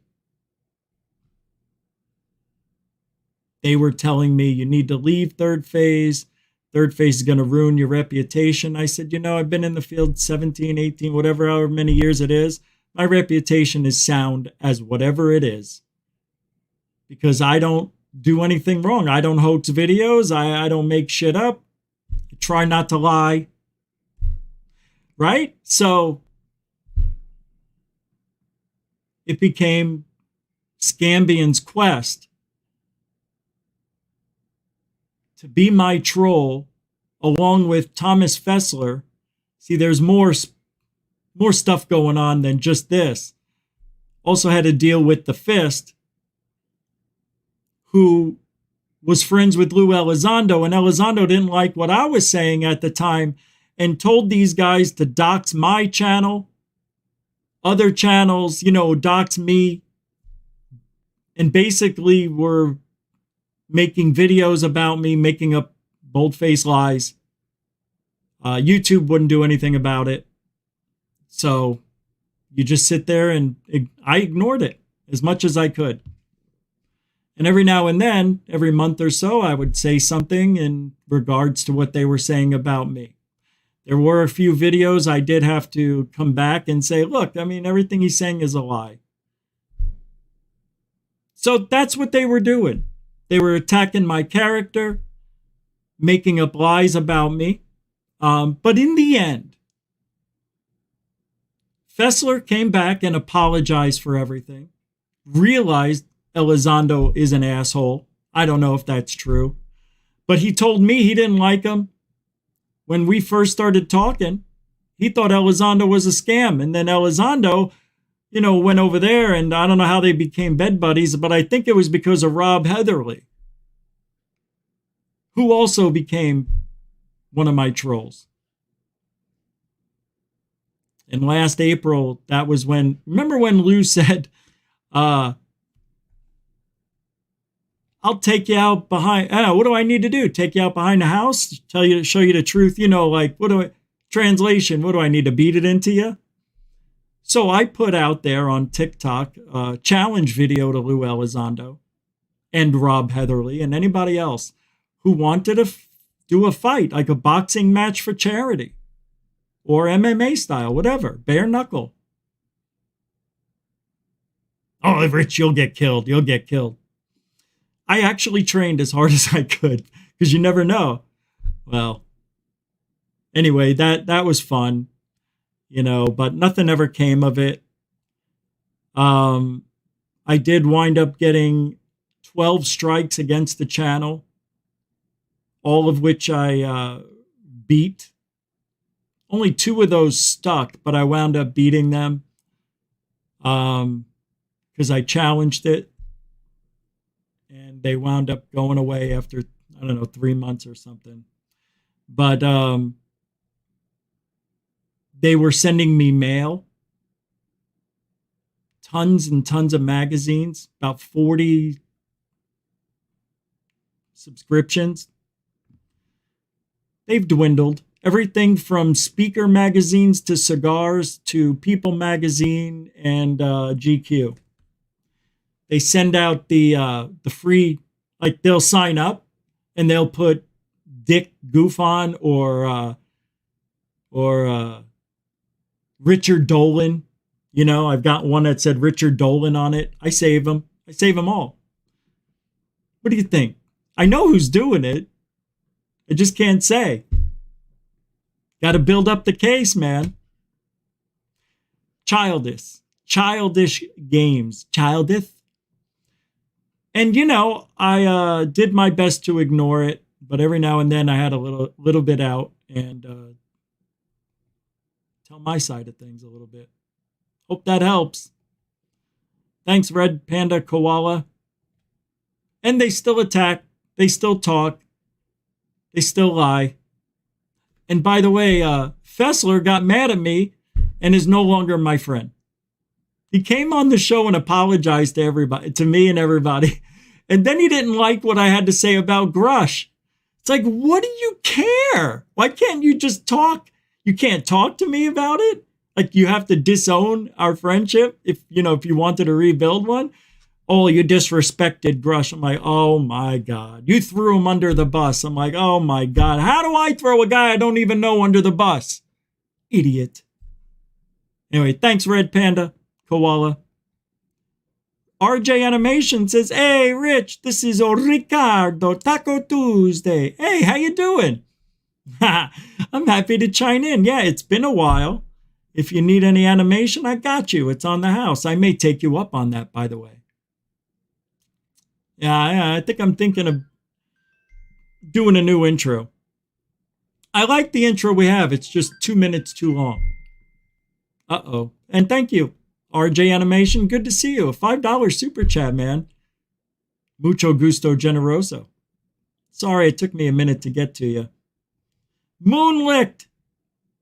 Speaker 9: they were telling me, you need to leave Third Phase. Third Phase is going to ruin your reputation. I said, I've been in the field 17, 18, however many years it is. My reputation is sound as whatever it is. Because I don't do anything wrong. I don't hoax videos. I don't make shit up. I try not to lie. Right? So it became Scambian's quest to be my troll along with Thomas Fessler. See, there's more stuff going on than just this. Also had to deal with the Fist, who was friends with Lou Elizondo, and Elizondo didn't like what I was saying at the time and told these guys to dox my channel, other channels, dox me, and basically were making videos about me, making up bold-faced lies. YouTube wouldn't do anything about it. So you just sit there, and I ignored it as much as I could. And every now and then, every month or so, I would say something in regards to what they were saying about me. There were a few videos I did have to come back and say, look, everything he's saying is a lie. So that's what they were doing. They were attacking my character, making up lies about me. But in the end, Fessler came back and apologized for everything, realized Elizondo is an asshole. I don't know if that's true. But he told me he didn't like him. When we first started talking, he thought Elizondo was a scam. And then Elizondo, went over there, and I don't know how they became bed buddies, but I think it was because of Rob Heatherly, who also became one of my trolls. And last April, that was when, remember when Lou said, I'll take you out behind, what do I need to do? Take you out behind the house? Show you the truth? Translation, what do I need to beat it into you? So I put out there on TikTok a challenge video to Lou Elizondo and Rob Heatherly and anybody else who wanted to do a fight, like a boxing match for charity or MMA style, whatever, bare knuckle. Oh, Rich, you'll get killed. You'll get killed. I actually trained as hard as I could because you never know. Well, anyway, that was fun, but nothing ever came of it. I did wind up getting 12 strikes against the channel, all of which I beat. Only 2 of those stuck, but I wound up beating them because I challenged it. And they wound up going away after, 3 months or something. But they were sending me mail, tons and tons of magazines, about 40 subscriptions. They've dwindled. Everything from speaker magazines to cigars to People magazine and GQ. They send out the free, like they'll sign up and they'll put Dick Goofon or Richard Dolan. I've got one that said Richard Dolan on it. I save them. I save them all. What do you think? I know who's doing it. I just can't say. Got to build up the case, man. Childish games. Childish. And, I did my best to ignore it, but every now and then I had a little bit out and tell my side of things a little bit. Hope that helps. Thanks, Red Panda Koala. And they still attack. They still talk. They still lie. And by the way, Fessler got mad at me and is no longer my friend. He came on the show and apologized to everybody, to me and everybody. And then he didn't like what I had to say about Grush. It's like, what do you care? Why can't you just talk? You can't talk to me about it? Like you have to disown our friendship if you wanted to rebuild one? Oh, you disrespected Grush. I'm like, oh my God. You threw him under the bus. I'm like, oh my God. How do I throw a guy I don't even know under the bus? Idiot. Anyway, thanks, Red Panda Koala. RJ Animation says, hey, Rich, this is Ricardo, Taco Tuesday. Hey, how you doing? I'm happy to chime in. Yeah, it's been a while. If you need any animation, I got you. It's on the house. I may take you up on that, by the way. Yeah, I think I'm thinking of doing a new intro. I like the intro we have. It's just 2 minutes too long. Uh-oh. And thank you, RJ Animation. Good to see you. A $5 super chat, man. Mucho gusto generoso. Sorry it took me a minute to get to you. Moonlicked.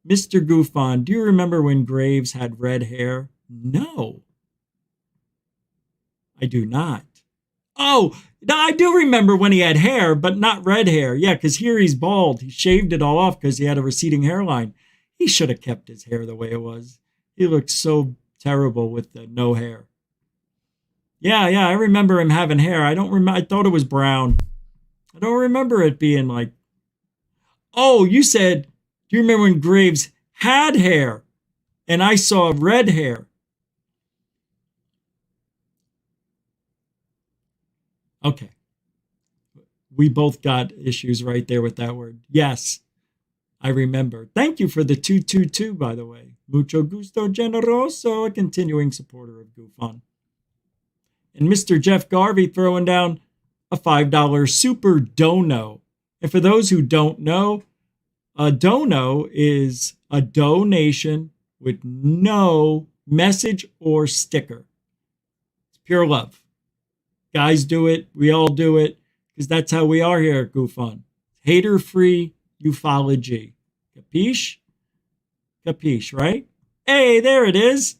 Speaker 9: Mr. Goofon, do you remember when Graves had red hair? No. I do not. Oh, no, I do remember when he had hair, but not red hair. Yeah, because here he's bald. He shaved it all off because he had a receding hairline. He should have kept his hair the way it was. He looked so terrible with the no hair. Yeah, I remember him having hair. I thought it was brown. I don't remember it being like... Oh, you said, do you remember when Graves had hair? And I saw red hair. Okay. We both got issues right there with that word. Yes, I remember. Thank you for the 222, by the way. Mucho gusto generoso, a continuing supporter of Goofon. And Mr. Jeff Garvey throwing down a $5 super dono. And for those who don't know, a dono is a donation with no message or sticker. It's pure love. Guys do it. We all do it. Because that's how we are here at Goofon. Hater-free ufology. Capiche? Capiche, right? Hey, there it is.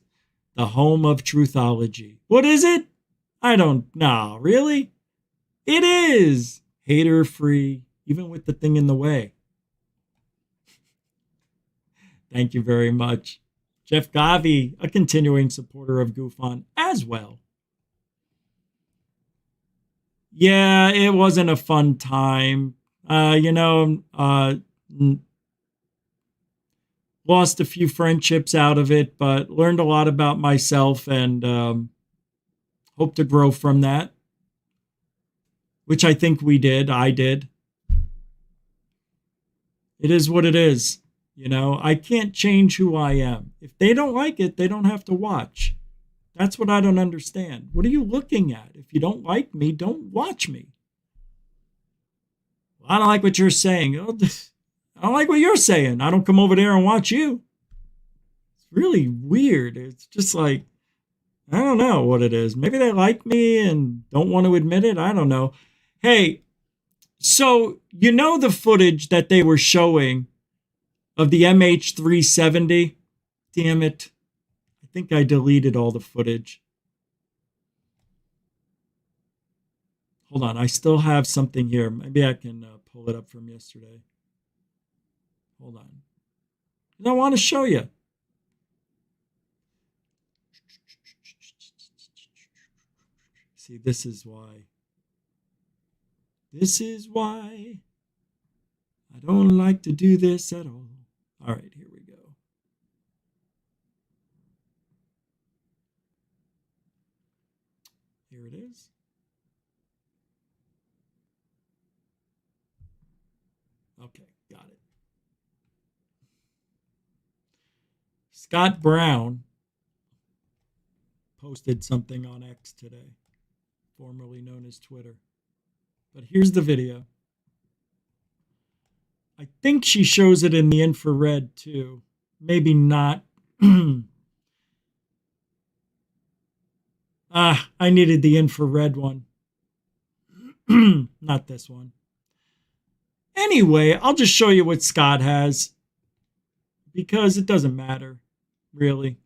Speaker 9: The home of truthology. What is it? I don't know. Really? It is. Hater-free, even with the thing in the way. Thank you very much. Jeff Gavi, a continuing supporter of Goofon as well. Yeah, it wasn't a fun time. Lost a few friendships out of it, but learned a lot about myself and hope to grow from that, which I think we did. I did. It is what it is. I can't change who I am. If they don't like it, they don't have to watch. That's what I don't understand. What are you looking at? If you don't like me, don't watch me. Well, I don't like what you're saying. I don't like what you're saying. I don't come over there and watch you. It's really weird. It's just like, I don't know what it is. Maybe they like me and don't want to admit it. I don't know. Hey, so the footage that they were showing of the MH370? Damn it. I think I deleted all the footage. Hold on, I still have something here. Maybe I can pull it up from yesterday. Hold on. I want to show you. See, this is why. This is why I don't like to do this at all. All right, here we go. Here it is. Okay, got it. Scott Brown posted something on X today, formerly known as Twitter. But here's the video. I think she shows it in the infrared too. Maybe not. I needed the infrared one. Not this one. Anyway, I'll just show you what Scott has. Because it doesn't matter, really.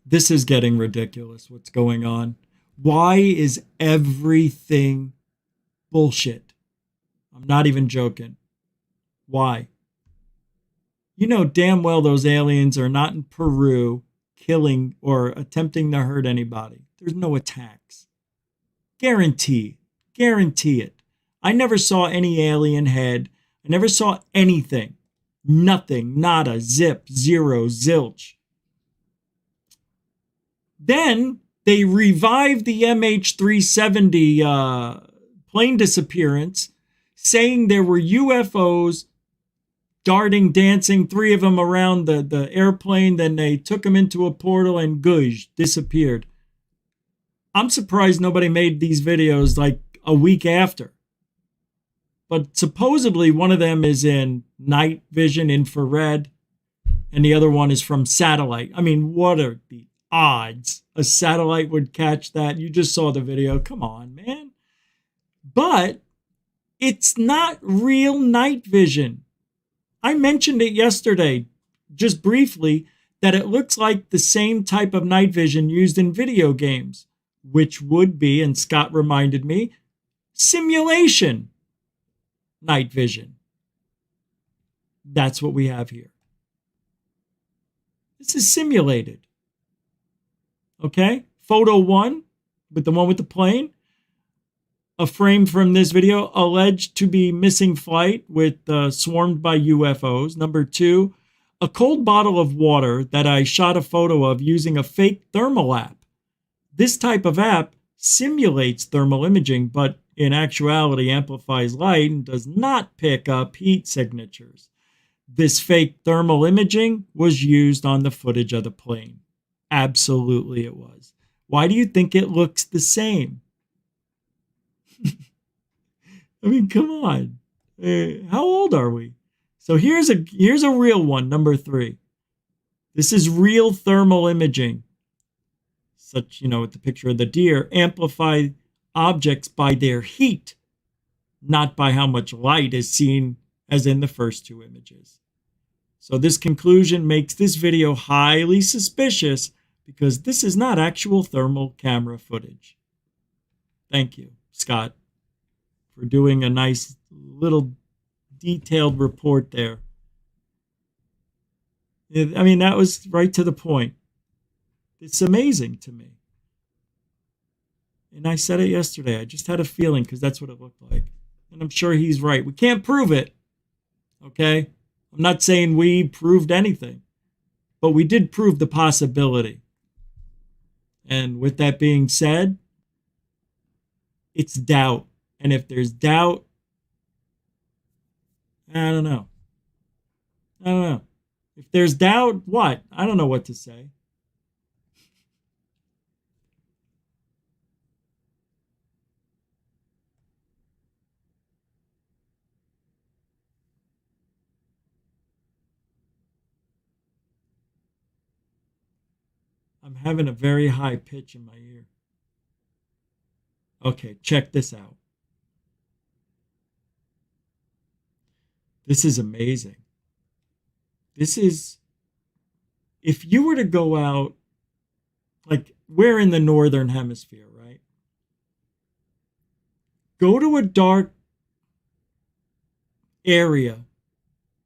Speaker 9: This is getting ridiculous, what's going on. Why is everything bullshit? I'm not even joking. Why? You know damn well those aliens are not in Peru killing or attempting to hurt anybody. There's no attacks. Guarantee it. I never saw any alien head. I never saw anything. Nothing, nada, zip, zero, zilch. Then they revived the MH370 plane disappearance, saying there were UFOs darting, dancing, 3 of them around the airplane. Then they took them into a portal and goosh, disappeared. I'm surprised nobody made these videos like a week after. But supposedly one of them is in night vision, infrared, and the other one is from satellite. I mean, what are the odds a satellite would catch that? You just saw the video. Come on, man. But it's not real night vision. I mentioned it yesterday, just briefly, that it looks like the same type of night vision used in video games, which would be, and Scott reminded me, simulation night vision. That's what we have here. This is simulated. Okay? Photo 1, with the one with the plane. A frame from this video, alleged to be missing flight with swarmed by UFOs. Number 2, a cold bottle of water that I shot a photo of using a fake thermal app. This type of app simulates thermal imaging, but in actuality amplifies light and does not pick up heat signatures. This fake thermal imaging was used on the footage of the plane. Absolutely it was. Why do you think it looks the same? I mean, come on. How old are we? So here's a real one, number 3. This is real thermal imaging. Such, with the picture of the deer, amplify objects by their heat, not by how much light is seen as in the first 2 images. So this conclusion makes this video highly suspicious because this is not actual thermal camera footage. Thank you, Scott, for doing a nice little detailed report there. I mean, that was right to the point. It's amazing to me. And I said it yesterday. I just had a feeling because that's what it looked like. And I'm sure he's right. We can't prove it. Okay? I'm not saying we proved anything. But we did prove the possibility. And with that being said, it's doubt. And if there's doubt, I don't know. If there's doubt, what? I don't know what to say. I'm having a very high pitch in my ear. Okay, check this out. This is amazing. This is, if you were to go out, like we're in the northern hemisphere, right? Go to a dark area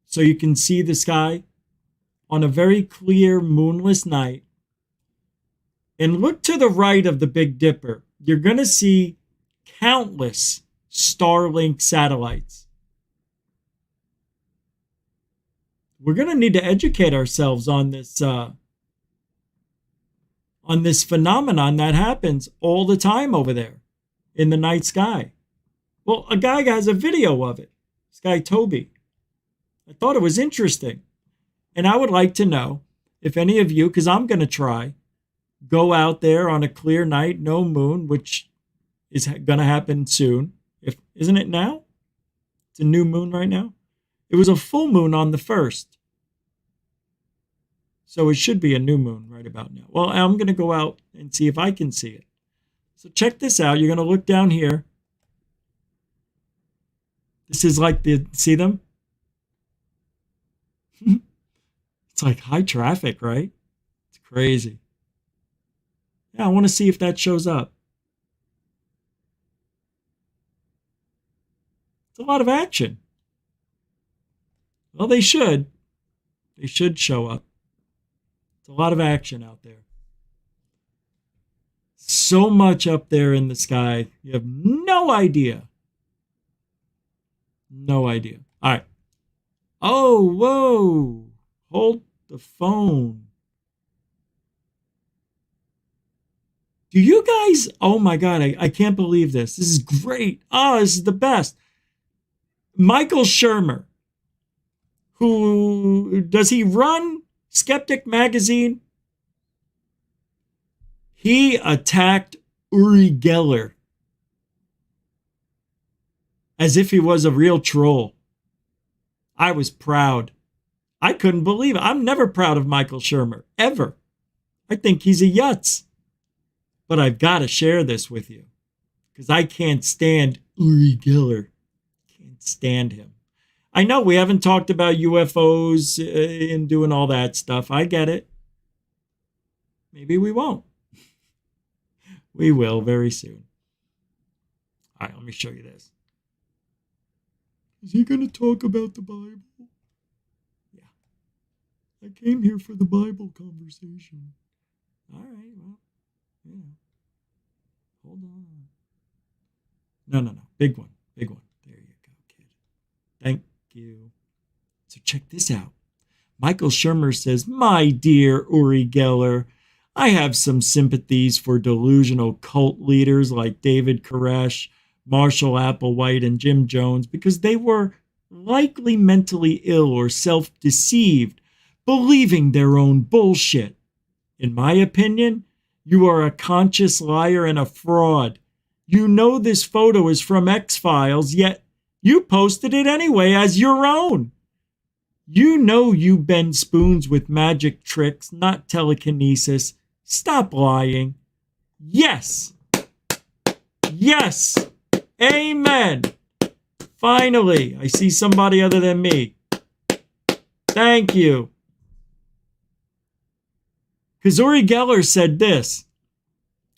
Speaker 9: so you can see the sky on a very clear, moonless night. And look to the right of the Big Dipper. You're going to see countless Starlink satellites. We're going to need to educate ourselves on this phenomenon that happens all the time over there in the night sky. Well, a guy has a video of it. This guy, Toby. I thought it was interesting. And I would like to know if any of you, because I'm going to try, go out there on a clear night, no moon, which is going to happen soon. Isn't it now? It's a new moon right now. It was a full moon on the 1st. So it should be a new moon right about now. Well, I'm going to go out and see if I can see it. So check this out. You're going to look down here. This is like see them? It's like high traffic, right? It's crazy. Yeah, I want to see if that shows up. It's a lot of action. Well, they should. They should show up. It's a lot of action out there. So much up there in the sky. You have no idea. No idea. All right. Oh, whoa. Hold the phone. Do you guys, oh my God, I can't believe this. This is great. Oh, this is the best. Michael Shermer, who does he run Skeptic Magazine? He attacked Uri Geller as if he was a real troll. I was proud. I couldn't believe it. I'm never proud of Michael Shermer, ever. I think he's a yutz. But I've got to share this with you because I can't stand Uri Geller. Can't stand him. I know we haven't talked about UFOs and doing all that stuff. I get it. Maybe we won't. We will very soon. All right, let me show you this. Is he going to talk about the Bible? Yeah. I came here for the Bible conversation. All right, well, you know. Hold on. No. Big one. There you go, kid. Thank you. So check this out. Michael Shermer says, "My dear Uri Geller, I have some sympathies for delusional cult leaders like David Koresh, Marshall Applewhite, and Jim Jones because they were likely mentally ill or self-deceived, believing their own bullshit. In my opinion, you are a conscious liar and a fraud. You know this photo is from X-Files, yet you posted it anyway as your own. You know you bend spoons with magic tricks, not telekinesis. Stop lying. Yes. Yes. Amen. Finally, I see somebody other than me. Thank you." Because Uri Geller said this,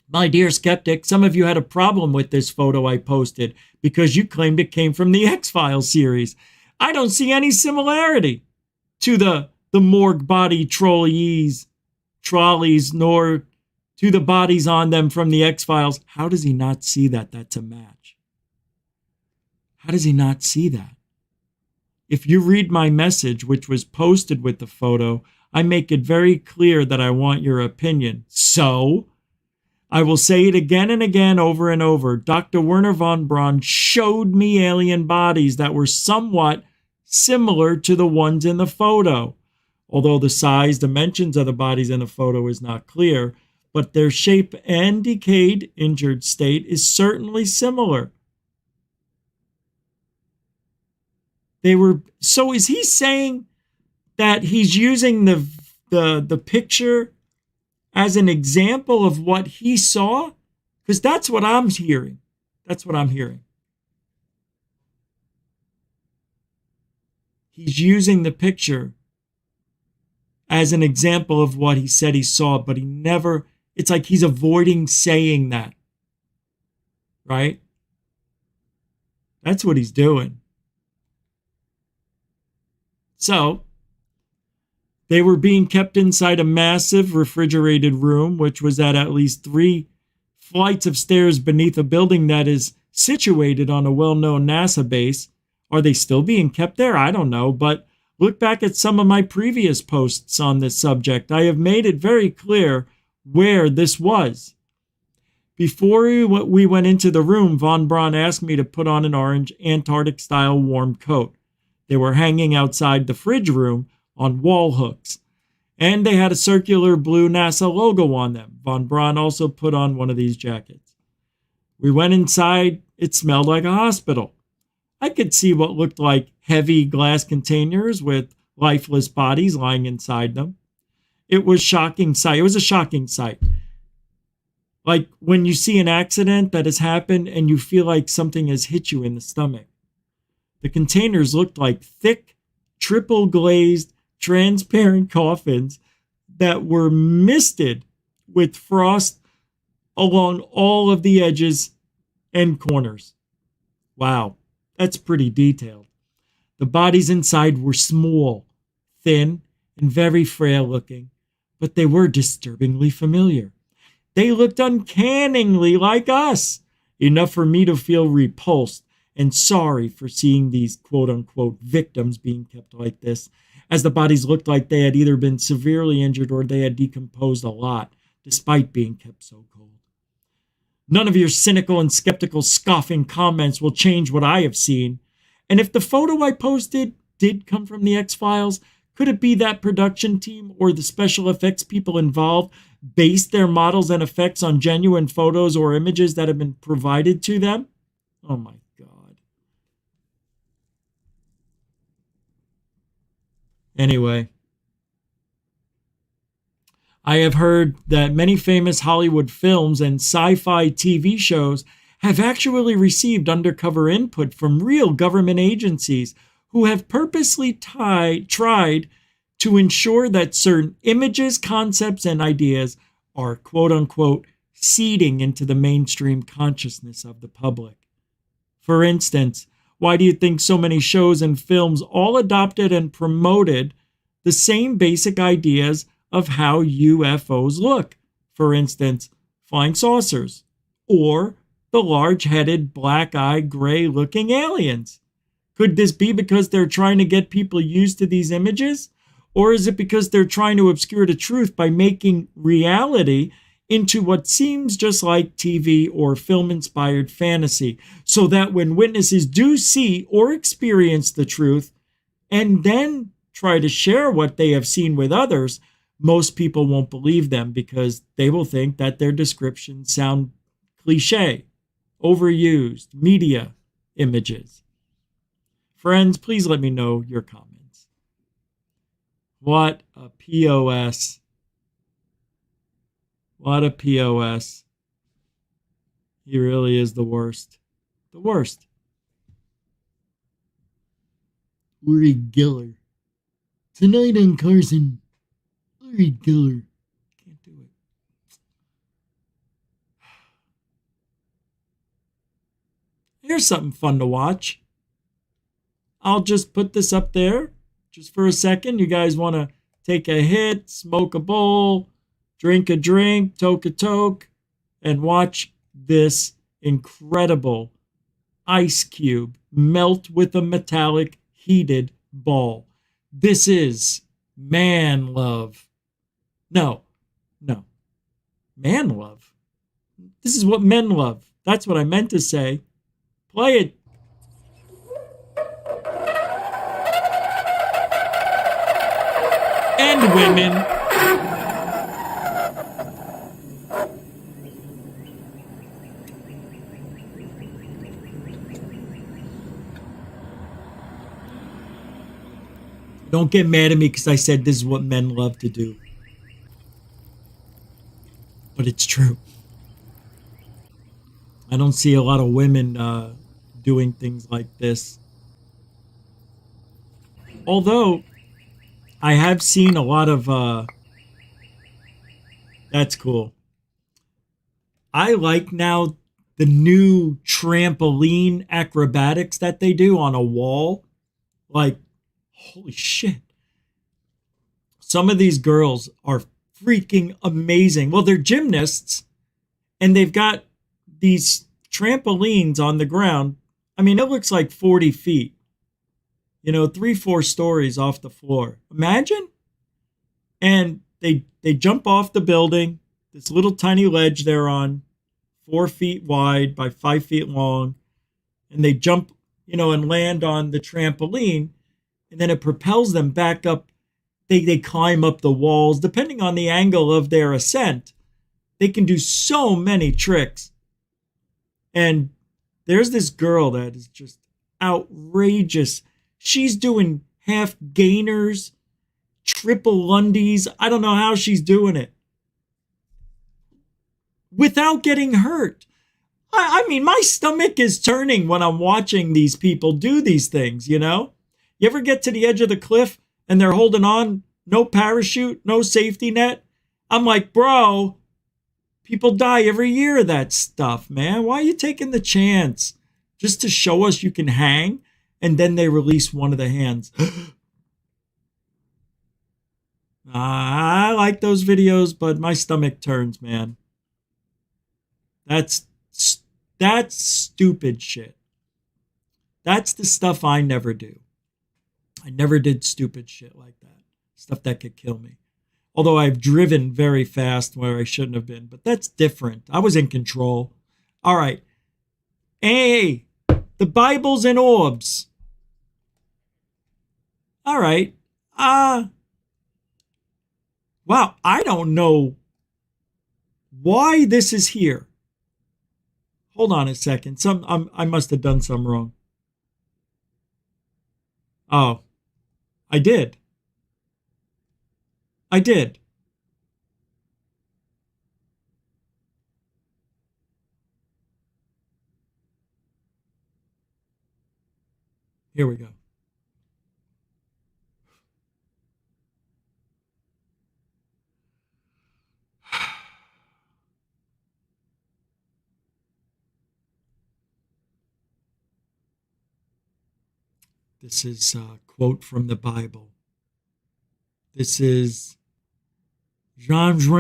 Speaker 9: "My dear skeptic, some of you had a problem with this photo I posted because you claimed it came from the X-Files series. I don't see any similarity to the morgue body trolleys, nor to the bodies on them from the X-Files." How does he not see that that's a match? How does he not see that? If you read my message, which was posted with the photo, I make it very clear that I want your opinion. So, I will say it again and again, over and over. Dr. Werner von Braun showed me alien bodies that were somewhat similar to the ones in the photo. Although the size, dimensions of the bodies in the photo is not clear, but their shape and decayed, injured state is certainly similar. So is he saying that he's using the picture as an example of what he saw? Because that's what I'm hearing. That's what I'm hearing. He's using the picture as an example of what he said he saw, but he never, it's like he's avoiding saying that. Right? That's what he's doing. So, they were being kept inside a massive refrigerated room, which was at least 3 flights of stairs beneath a building that is situated on a well-known NASA base. Are they still being kept there? I don't know, but look back at some of my previous posts on this subject. I have made it very clear where this was. Before we went into the room, von Braun asked me to put on an orange Antarctic-style warm coat. They were hanging outside the fridge room on wall hooks, and they had a circular blue NASA logo on them. Von Braun also put on one of these jackets. We went inside. It smelled like a hospital. I could see what looked like heavy glass containers with lifeless bodies lying inside them. It was shocking sight. It was a shocking sight. Like when you see an accident that has happened and you feel like something has hit you in the stomach. The containers looked like thick, triple glazed, transparent coffins that were misted with frost along all of the edges and corners. Wow, that's pretty detailed. The bodies inside were small, thin, and very frail looking, but they were disturbingly familiar. They looked uncannily like us, enough for me to feel repulsed and sorry for seeing these quote-unquote victims being kept like this, as the bodies looked like they had either been severely injured or they had decomposed a lot, despite being kept so cold. None of your cynical and skeptical scoffing comments will change what I have seen, and if the photo I posted did come from the X-Files? Could it be that production team or the special effects people involved based their models and effects on genuine photos or images that have been provided to them? Oh my God. Anyway, I have heard that many famous Hollywood films and sci-fi TV shows have actually received undercover input from real government agencies who have purposely tried to ensure that certain images, concepts, and ideas are quote-unquote seeding into the mainstream consciousness of the public. For instance, why do you think so many shows and films all adopted and promoted the same basic ideas of how UFOs look? For instance, flying saucers, or the large-headed, black-eyed, gray-looking aliens. Could this be because they're trying to get people used to these images? Or is it because they're trying to obscure the truth by making reality into what seems just like TV or film-inspired fantasy, so that when witnesses do see or experience the truth and then try to share what they have seen with others, most people won't believe them because they will think that their descriptions sound cliche, overused, media images. Friends, please let me know your comments. What a POS. What a POS. He really is the worst. The worst. Uri Geller. Tonight on Carson. Uri Geller. Can't do it. Here's something fun to watch. I'll just put this up there just for a second. You guys want to take a hit, smoke a bowl, drink a drink, toke a toke, and watch this incredible ice cube melt with a metallic heated ball. This is man love. No. Man love. This is what men love. That's what I meant to say. Play it. And women. Don't get mad at me because I said this is what men love to do. But it's true. I don't see a lot of women doing things like this. Although, I have seen a lot of... that's cool. I like now the new trampoline acrobatics that they do on a wall. Like, holy shit. Some of these girls are freaking amazing. Well, they're gymnasts, and they've got these trampolines on the ground. I mean, it looks like 40 feet. 3-4 stories off the floor. Imagine. And they jump off the building, this little tiny ledge they're on, 4 feet wide by 5 feet long. And they jump, and land on the trampoline. And then it propels them back up. They climb up the walls. Depending on the angle of their ascent, they can do so many tricks. And there's this girl that is just outrageous. She's doing half gainers, triple lundies. I don't know how she's doing it without getting hurt. I mean, my stomach is turning when I'm watching these people do these things, You ever get to the edge of the cliff and they're holding on, no parachute, no safety net? I'm like, bro, people die every year of that stuff, man. Why are you taking the chance just to show us you can hang? And then they release one of the hands. I like those videos, but my stomach turns, man. That's stupid shit. That's the stuff I never do. I never did stupid shit like that. Stuff that could kill me. Although I've driven very fast where I shouldn't have been. But that's different. I was in control. All right. Hey, the Bibles and Orbs. All right. Wow, I don't know why this is here. Hold on a second. I must have done some wrong. Oh, I did. Here we go. This is a quote from the Bible. This is number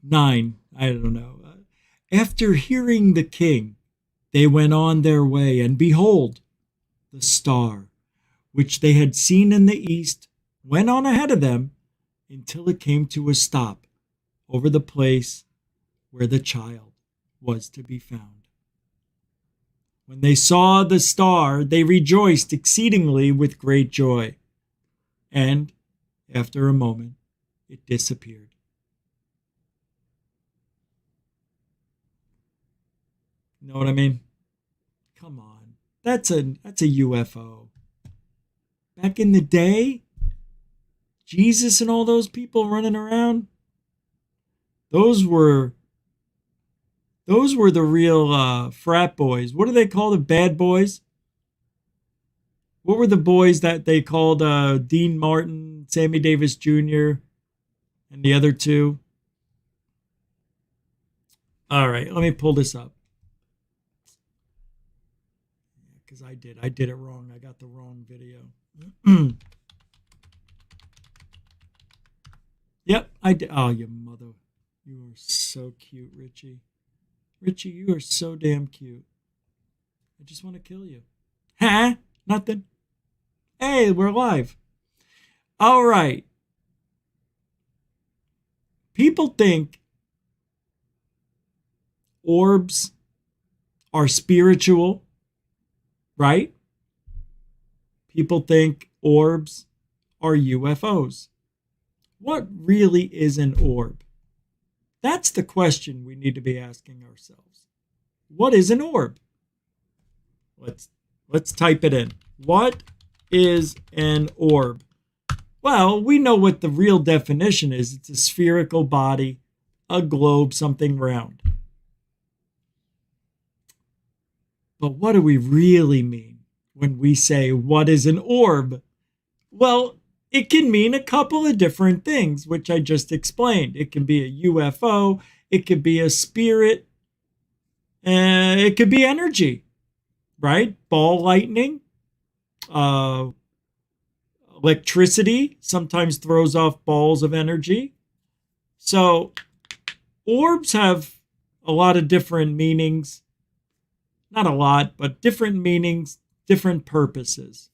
Speaker 9: 9. I don't know. After hearing the king, they went on their way, and behold, the star, which they had seen in the east, went on ahead of them until it came to a stop over the place where the child was to be found. When they saw the star, they rejoiced exceedingly with great joy. And after a moment, it disappeared. You know what I mean? Come on. That's a UFO. Back in the day, Jesus and all those people running around, those were the real frat boys. What do they call the bad boys? What were the boys that they called Dean Martin, Sammy Davis Jr., and the other two? All right, let me pull this up. Because I did it wrong. I got the wrong video. Yep, I did. Oh, you mother. You are so cute, Richie. Richie, you are so damn cute. I just want to kill you. Huh? Nothing. Hey, we're live. All right. People think orbs are spiritual, right? People think orbs are UFOs. What really is an orb? That's the question we need to be asking ourselves. What is an orb? Let's type it in. What is an orb? Well, we know what the real definition is. It's a spherical body, a globe, something round. But what do we really mean when we say, what is an orb? Well, it can mean a couple of different things, which I just explained. It can be a UFO. It could be a spirit. It could be energy, right? Ball lightning. Electricity sometimes throws off balls of energy. So orbs have a lot of different meanings. Not a lot, but different meanings, different purposes.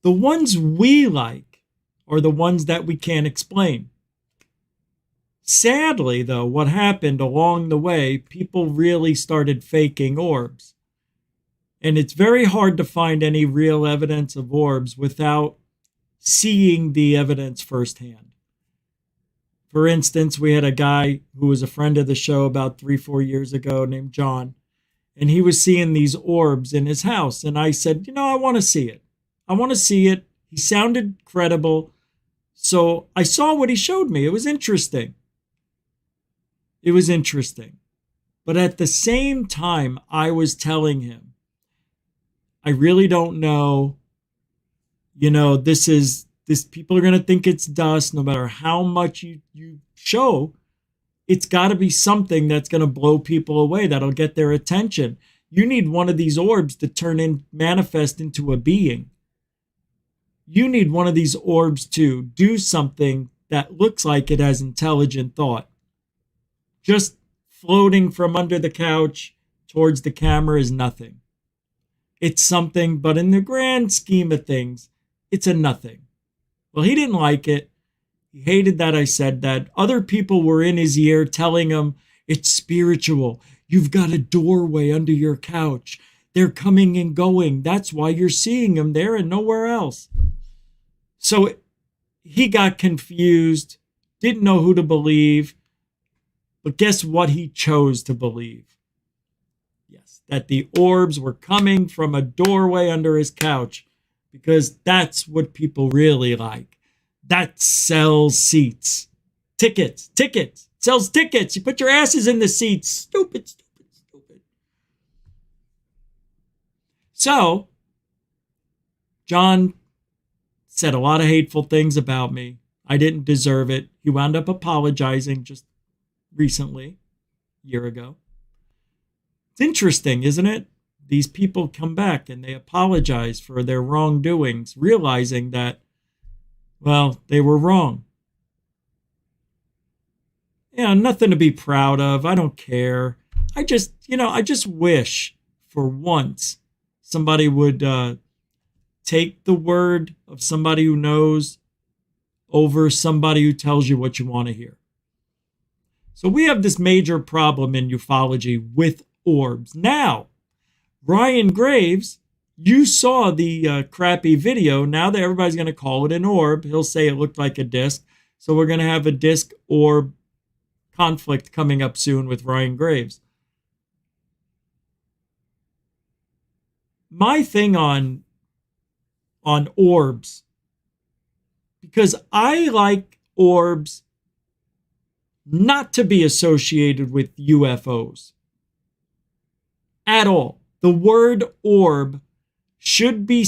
Speaker 9: The ones we like are the ones that we can't explain. Sadly, though, what happened along the way, people really started faking orbs. And it's very hard to find any real evidence of orbs without seeing the evidence firsthand. For instance, we had a guy who was a friend of the show about 3-4 years ago named John, and he was seeing these orbs in his house. And I said, I want to see it. I want to see it. He sounded credible. So I saw what he showed me. It was interesting. But at the same time, I was telling him, I really don't know. This people are going to think it's dust no matter how much you show. It's got to be something that's going to blow people away, that'll get their attention. You need one of these orbs to manifest into a being. You need one of these orbs to do something that looks like it has intelligent thought. Just floating from under the couch towards the camera is nothing. It's something, but in the grand scheme of things, it's a nothing. Well, he didn't like it. He hated that I said that. Other people were in his ear telling him, it's spiritual. You've got a doorway under your couch. They're coming and going. That's why you're seeing them there and nowhere else. So he got confused, didn't know who to believe. But guess what he chose to believe? Yes, that the orbs were coming from a doorway under his couch, because that's what people really like. That sells seats. Tickets. Sells tickets. You put your asses in the seats. Stupid. So, John said a lot of hateful things about me. I didn't deserve it. He wound up apologizing just recently, a year ago. It's interesting, isn't it? These people come back and they apologize for their wrongdoings, realizing that, well, they were wrong. Yeah, nothing to be proud of. I don't care. I just wish for once somebody would take the word of somebody who knows over somebody who tells you what you want to hear. So we have this major problem in ufology with orbs. Now, Ryan Graves, you saw the crappy video. Now that everybody's going to call it an orb, he'll say it looked like a disc. So we're going to have a disc orb conflict coming up soon with Ryan Graves. My thing on orbs, because I like orbs not to be associated with UFOs at all. The word orb should be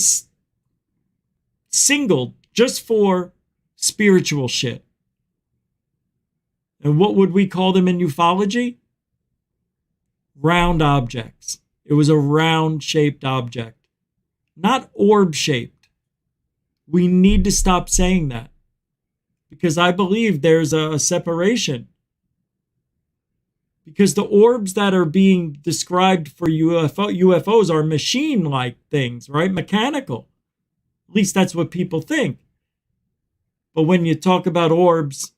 Speaker 9: singled just for spiritual shit. And what would we call them in ufology? Round objects. It was a round-shaped object, not orb-shaped. We need to stop saying that, because I believe there's a separation. Because the orbs that are being described for UFOs are machine-like things, right? Mechanical. At least that's what people think. But when you talk about orbs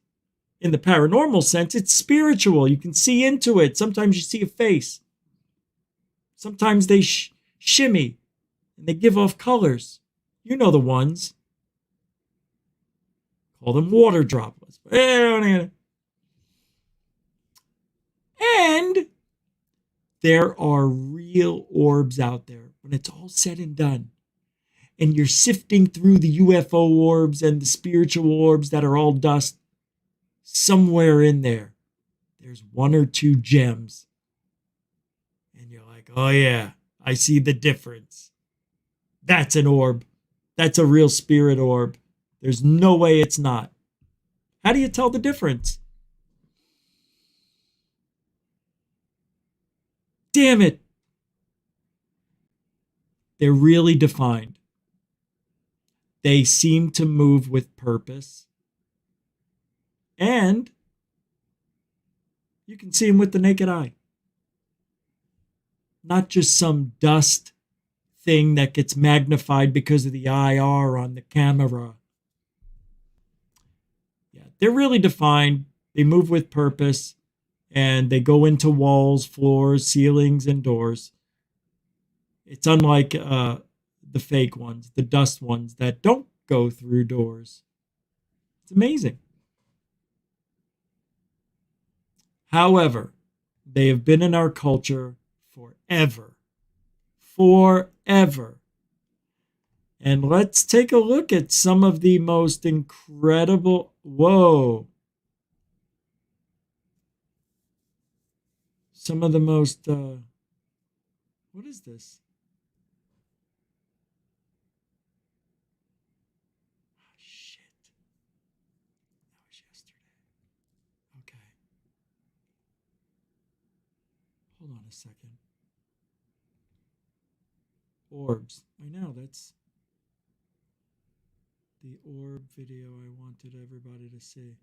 Speaker 9: in the paranormal sense, it's spiritual. You can see into it. Sometimes you see a face. Sometimes they shimmy and they give off colors. You know the ones. Call them water droplets. And there are real orbs out there when it's all said and done. And you're sifting through the UFO orbs and the spiritual orbs that are all dust. Somewhere in there, there's one or two gems. And you're like, oh yeah, I see the difference. That's an orb. That's a real spirit orb. There's no way it's not. How do you tell the difference? Damn it. They're really defined. They seem to move with purpose. And you can see them with the naked eye. Not just some dust thing that gets magnified because of the IR on the camera. Yeah, they're really defined. They move with purpose. And they go into walls, floors, ceilings, and doors. It's unlike the fake ones, the dust ones that don't go through doors. It's amazing. However, they have been in our culture forever. Forever. And let's take a look at some of the most incredible... Whoa. Some of the most... what is this? Oh, shit. That was yesterday. Okay. Hold on a second. Orbs. I know, that's the orb video I wanted everybody to see.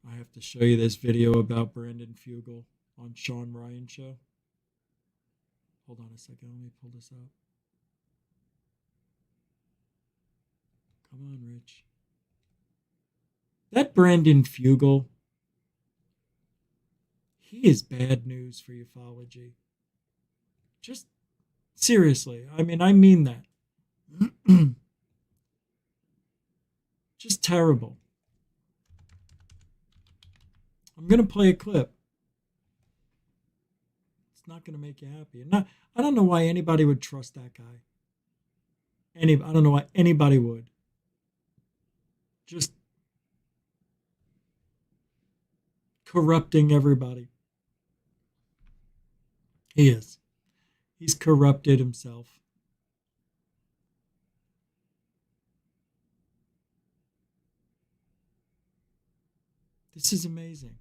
Speaker 9: I have to show you this video about Brandon Fugel on Sean Ryan show. Hold on a second, let me pull this up. Come on, Rich. That Brandon Fugel, he is bad news for ufology. Just seriously. I mean that. Just terrible. I'm going to play a clip. It's not going to make you happy. I don't know why anybody would trust that guy. I don't know why anybody would. Just corrupting everybody. He is. He's corrupted himself. This is amazing.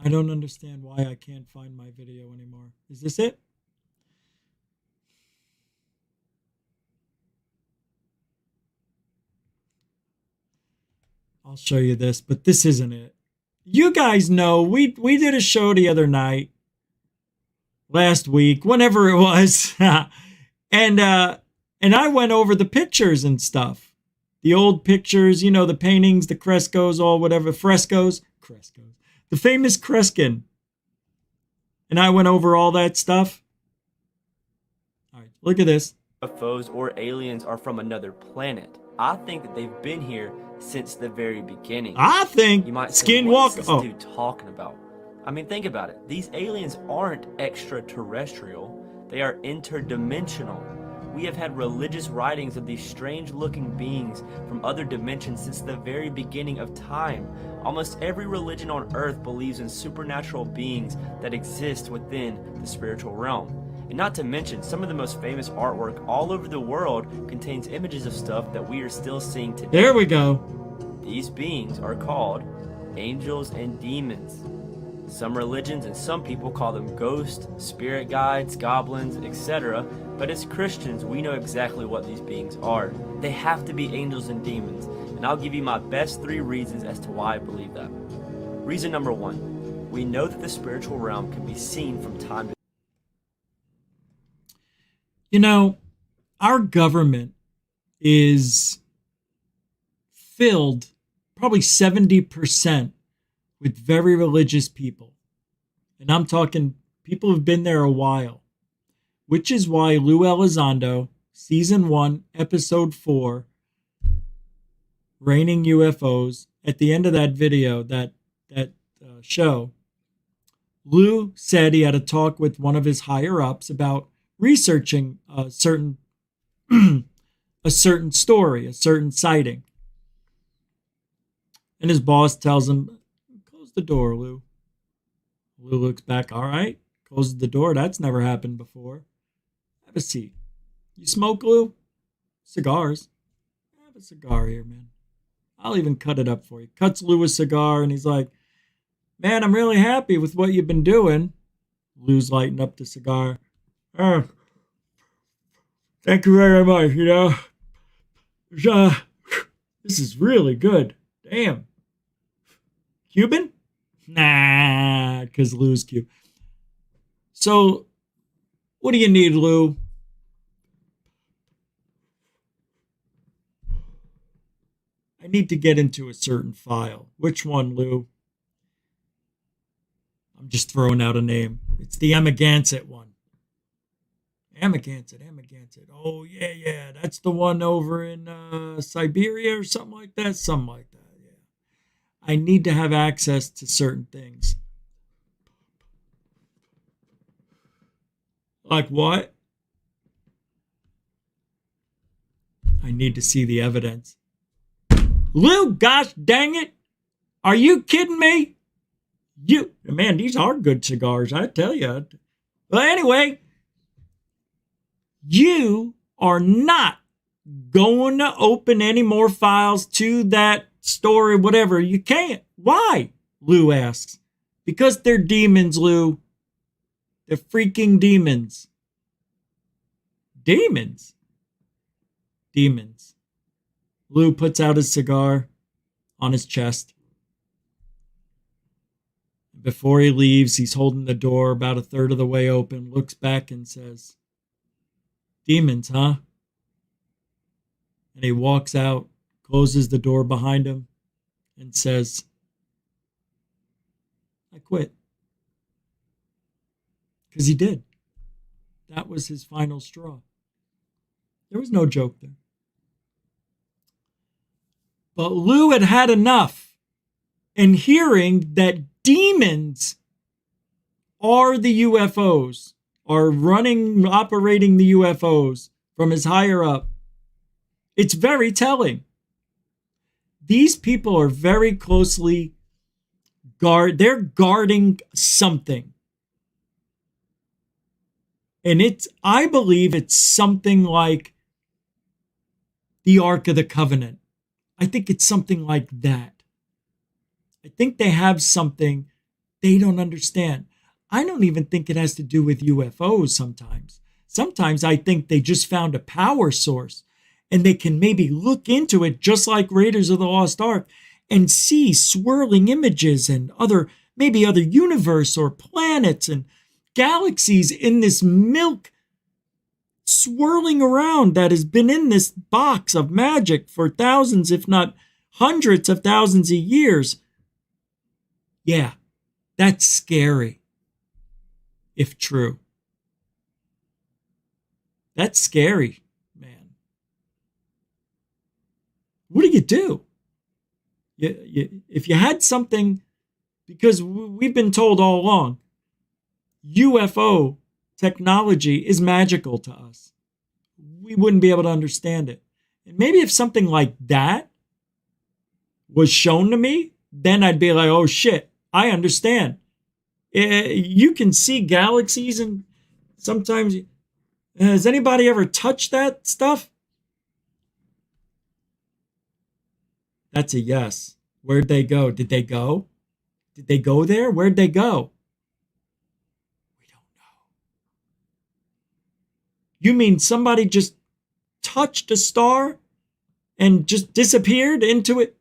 Speaker 9: I don't understand why I can't find my video anymore. Is this it? I'll show you this, but this isn't it. You guys know we did a show the other night, last week, whenever it was, and I went over the pictures and stuff, the old pictures, you know, the paintings, the frescoes, all whatever frescoes, the famous Kreskin, and I went over all that stuff. All right, look at this.
Speaker 13: UFOs or aliens are from another planet. I think that they've been here since the very beginning.
Speaker 9: I think
Speaker 13: you might say,
Speaker 9: Skinwalker.
Speaker 13: what is this dude talking about? I mean, think about it. These aliens aren't extraterrestrial. They are interdimensional. We have had religious writings of these strange-looking beings from other dimensions since the very beginning of time. Almost every religion on Earth believes in supernatural beings that exist within the spiritual realm. And not to mention, some of the most famous artwork all over the world contains images of stuff that we are still seeing today.
Speaker 9: There we go.
Speaker 13: These beings are called angels and demons. Some religions and some people call them ghosts, spirit guides, goblins, etc. But as Christians, we know exactly what these beings are. They have to be angels and demons. And I'll give you my best 3 reasons as to why I believe that. Reason number 1, we know that the spiritual realm can be seen from time to time.
Speaker 9: You know, our government is filled probably 70% with very religious people. And I'm talking people who've been there a while, which is why Lou Elizondo, season 1, episode 4, Raining UFOs, at the end of that video, that show, Lou said he had a talk with one of his higher ups about researching a certain story, a certain sighting. And his boss tells him, close the door, Lou. Lou looks back, all right, closes the door. That's never happened before. Have a seat. You smoke, Lou? Cigars. Have a cigar here, man. I'll even cut it up for you. Cuts Lou a cigar, and he's like, man, I'm really happy with what you've been doing. Lou's lighting up the cigar. Oh, thank you very much, you know. This is really good. Damn. Cuban? Nah, because Lou's Cuban. So, what do you need, Lou? I need to get into a certain file. Which one, Lou? I'm just throwing out a name. It's the Amagansett one. Amagansett. Oh, yeah. That's the one over in Siberia or something like that. Yeah. I need to have access to certain things. Like what? I need to see the evidence. Lou, gosh dang it. Are you kidding me? Man, these are good cigars, I tell you. Well, anyway, you are not going to open any more files to that story, whatever. You can't. Why? Lou asks. Because they're demons, Lou. They're freaking demons. Demons. Lou puts out his cigar on his chest. Before he leaves, he's holding the door about a third of the way open, looks back and says, demons, huh? And he walks out, closes the door behind him, and says, I quit. Because he did. That was his final straw. There was no joke there. But Lou had had enough. And hearing that demons are the UFOs, are operating the UFOs from his higher up, it's very telling. These people are very closely they're guarding something. And I believe it's something like the Ark of the Covenant. I think it's something like that. I think they have something they don't understand. I don't even think it has to do with UFOs sometimes. Sometimes I think they just found a power source and they can maybe look into it just like Raiders of the Lost Ark and see swirling images and maybe other universe or planets and galaxies in this milk swirling around that has been in this box of magic for thousands, if not hundreds of thousands of years. Yeah, that's scary, if true. That's scary, man. What do? If you had something, because we've been told all along, UFO technology is magical to us. We wouldn't be able to understand it. And maybe if something like that was shown to me, then I'd be like, oh shit, I understand. You can see galaxies and sometimes, has anybody ever touched that stuff? That's a yes. Where'd they go? Did they go? Did they go there? Where'd they go? We don't know. You mean somebody just touched a star and just disappeared into it?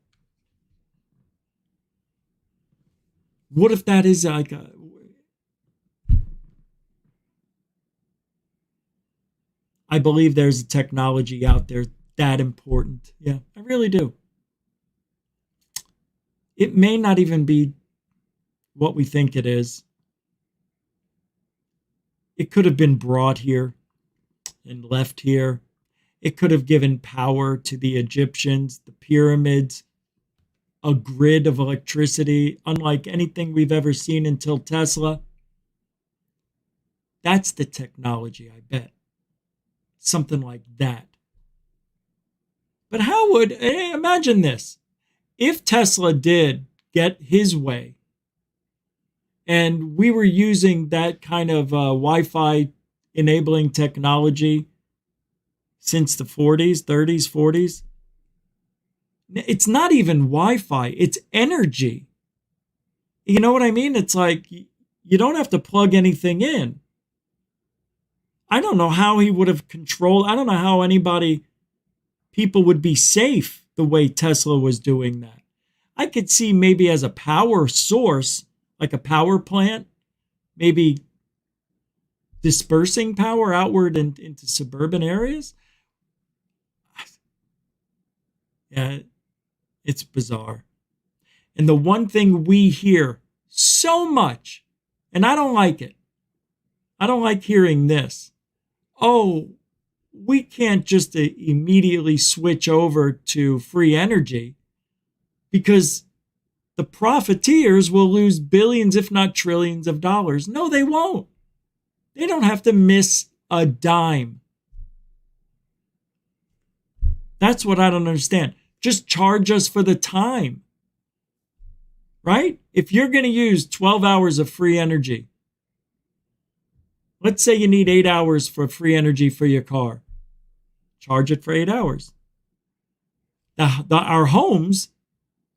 Speaker 9: What if that is like I believe there's a technology out there that important. Yeah, I really do. It may not even be what we think it is. It could have been brought here and left here. It could have given power to the Egyptians, the pyramids, a grid of electricity, unlike anything we've ever seen until Tesla. That's the technology, I bet. Something like that. But how would, imagine this. If Tesla did get his way and we were using that kind of Wi-Fi enabling technology since the 40s, 30s, 40s, it's not even Wi-Fi, it's energy. You know what I mean? It's like you don't have to plug anything in. I don't know how he would have controlled, I don't know how people would be safe the way Tesla was doing that. I could see maybe as a power source, like a power plant, maybe dispersing power outward into suburban areas. Yeah, it's bizarre. And the one thing we hear so much, and I don't like it. I don't like hearing this. Oh, we can't just immediately switch over to free energy because the profiteers will lose billions, if not trillions of dollars. No, they won't. They don't have to miss a dime. That's what I don't understand. Just charge us for the time, right? If you're going to use 12 hours of free energy, let's say you need 8 hours for free energy for your car. Charge it for 8 hours. Our homes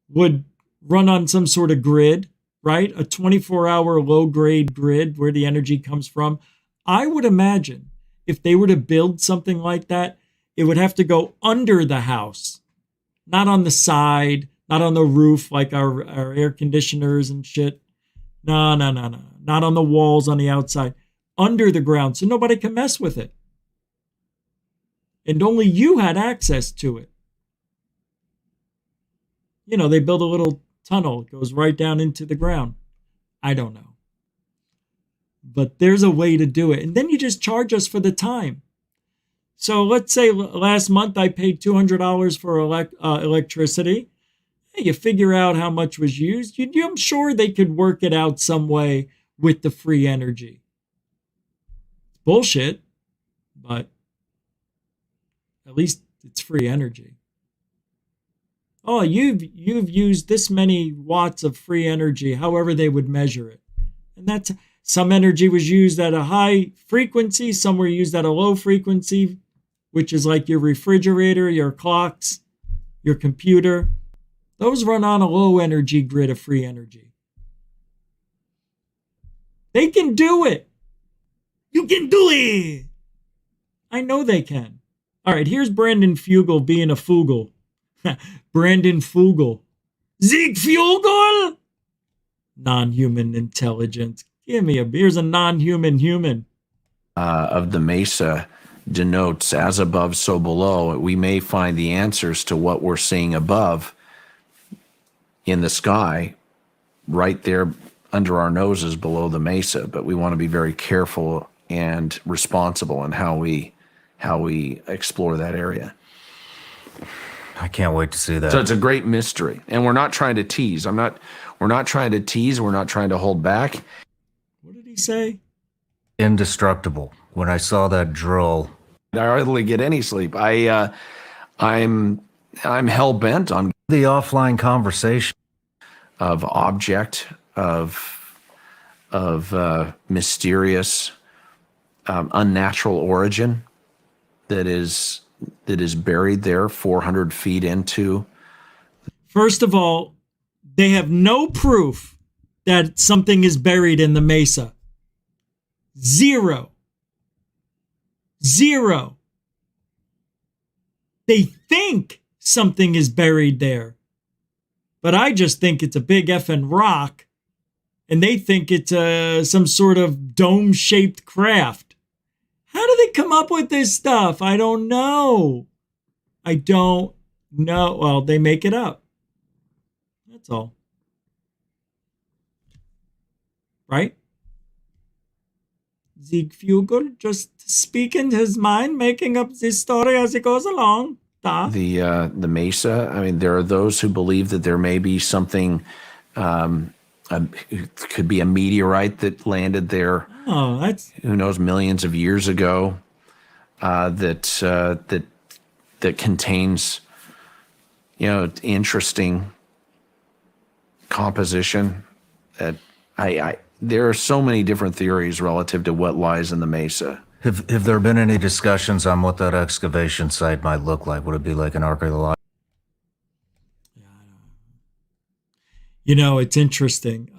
Speaker 9: would run on some sort of grid, right? A 24-hour low-grade grid where the energy comes from. I would imagine if they were to build something like that, it would have to go under the house, not on the side, not on the roof like our air conditioners and shit. No. Not on the walls on the outside. Under the ground so nobody can mess with it. and only you had access to it. You know, they build a little tunnel. It goes right down into the ground. I don't know. But there's a way to do it. And then you just charge us for the time. So let's say last month I paid $200 for electricity. Hey, you figure out how much was used. I'm sure they could work it out some way with the free energy. It's bullshit, but at least it's free energy. Oh, you've used this many watts of free energy, however they would measure it. And that's some energy was used at a high frequency, some were used at a low frequency, which is like your refrigerator, your clocks, your computer. Those run on a low energy grid of free energy. They can do it. You can do it. I know they can. All right, here's Brandon Fugel being a Fugel. Brandon Fugel. Sieg Fugel? Non-human intelligence. Give me here's a non-human human.
Speaker 14: Of the mesa denotes as above, so below. We may find the answers to what we're seeing above in the sky right there under our noses below the mesa, but we want to be very careful and responsible in how we explore that area.
Speaker 15: I can't wait to see that.
Speaker 14: So it's a great mystery, and we're not trying to tease. We're not trying to tease. We're not trying to hold back.
Speaker 9: What did he say?
Speaker 15: Indestructible. When I saw that drill,
Speaker 14: I hardly get any sleep. I'm hell bent on
Speaker 15: the offline conversation
Speaker 14: of object of mysterious, unnatural origin that is buried there 400 feet into.
Speaker 9: First of all, they have no proof that something is buried in the mesa. Zero. They think something is buried there. But I just think it's a big effing rock. And they think it's some sort of dome-shaped craft. How do they come up with this stuff? I don't know. Well, they make it up. That's all. Right? Siegfugel just speaking his mind, making up this story as he goes along.
Speaker 14: The mesa. I mean, there are those who believe that there may be something. It could be a meteorite that landed there.
Speaker 9: Oh, that's
Speaker 14: who knows, millions of years ago. That contains, interesting composition. That there are so many different theories relative to what lies in the mesa.
Speaker 15: Have there been any discussions on what that excavation site might look like? Would it be like an archaeological?
Speaker 9: It's interesting.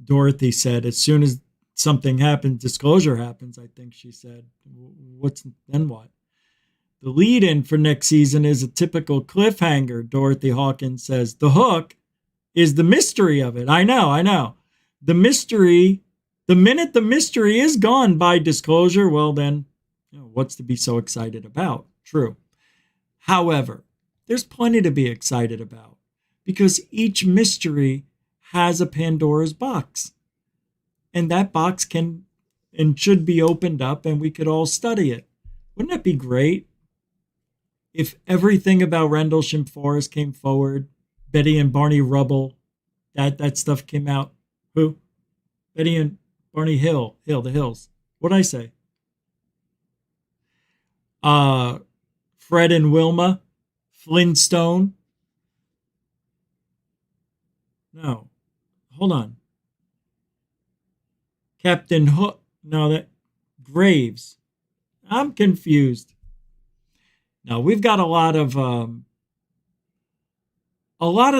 Speaker 9: Dorothy said, as soon as something happens, disclosure happens, I think she said. Then what? The lead-in for next season is a typical cliffhanger, Dorothy Hawkins says. The hook is the mystery of it. I know. The mystery, the minute the mystery is gone by disclosure, well then, what's to be so excited about? True. However, there's plenty to be excited about because each mystery has a Pandora's box. And that box can and should be opened up and we could all study it. Wouldn't that be great if everything about Rendlesham Forest came forward? Betty and Barney Rubble, that stuff came out. Who? Betty and Barney the Hills. What'd I say? Fred and Wilma, Flintstone. No, hold on. Captain Hook. No, that Graves. I'm confused. Now we've got a lot of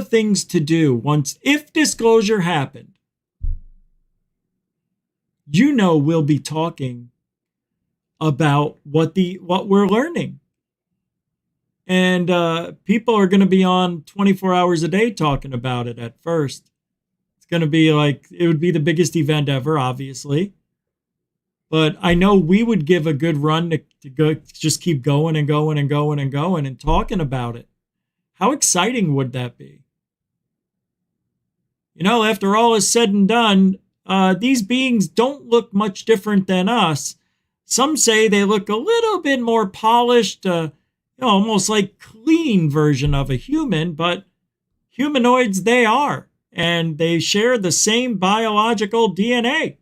Speaker 9: things to do once if disclosure happened. We'll be talking about what we're learning. And people are going to be on 24 hours a day talking about it at first. It's going to be it would be the biggest event ever, obviously. But I know we would give a good run to go, just keep going and going and going and going and talking about it. How exciting would that be? You know, after all is said and done, these beings don't look much different than us. Some say they look a little bit more polished, almost like clean version of a human, but humanoids they are, and they share the same biological DNA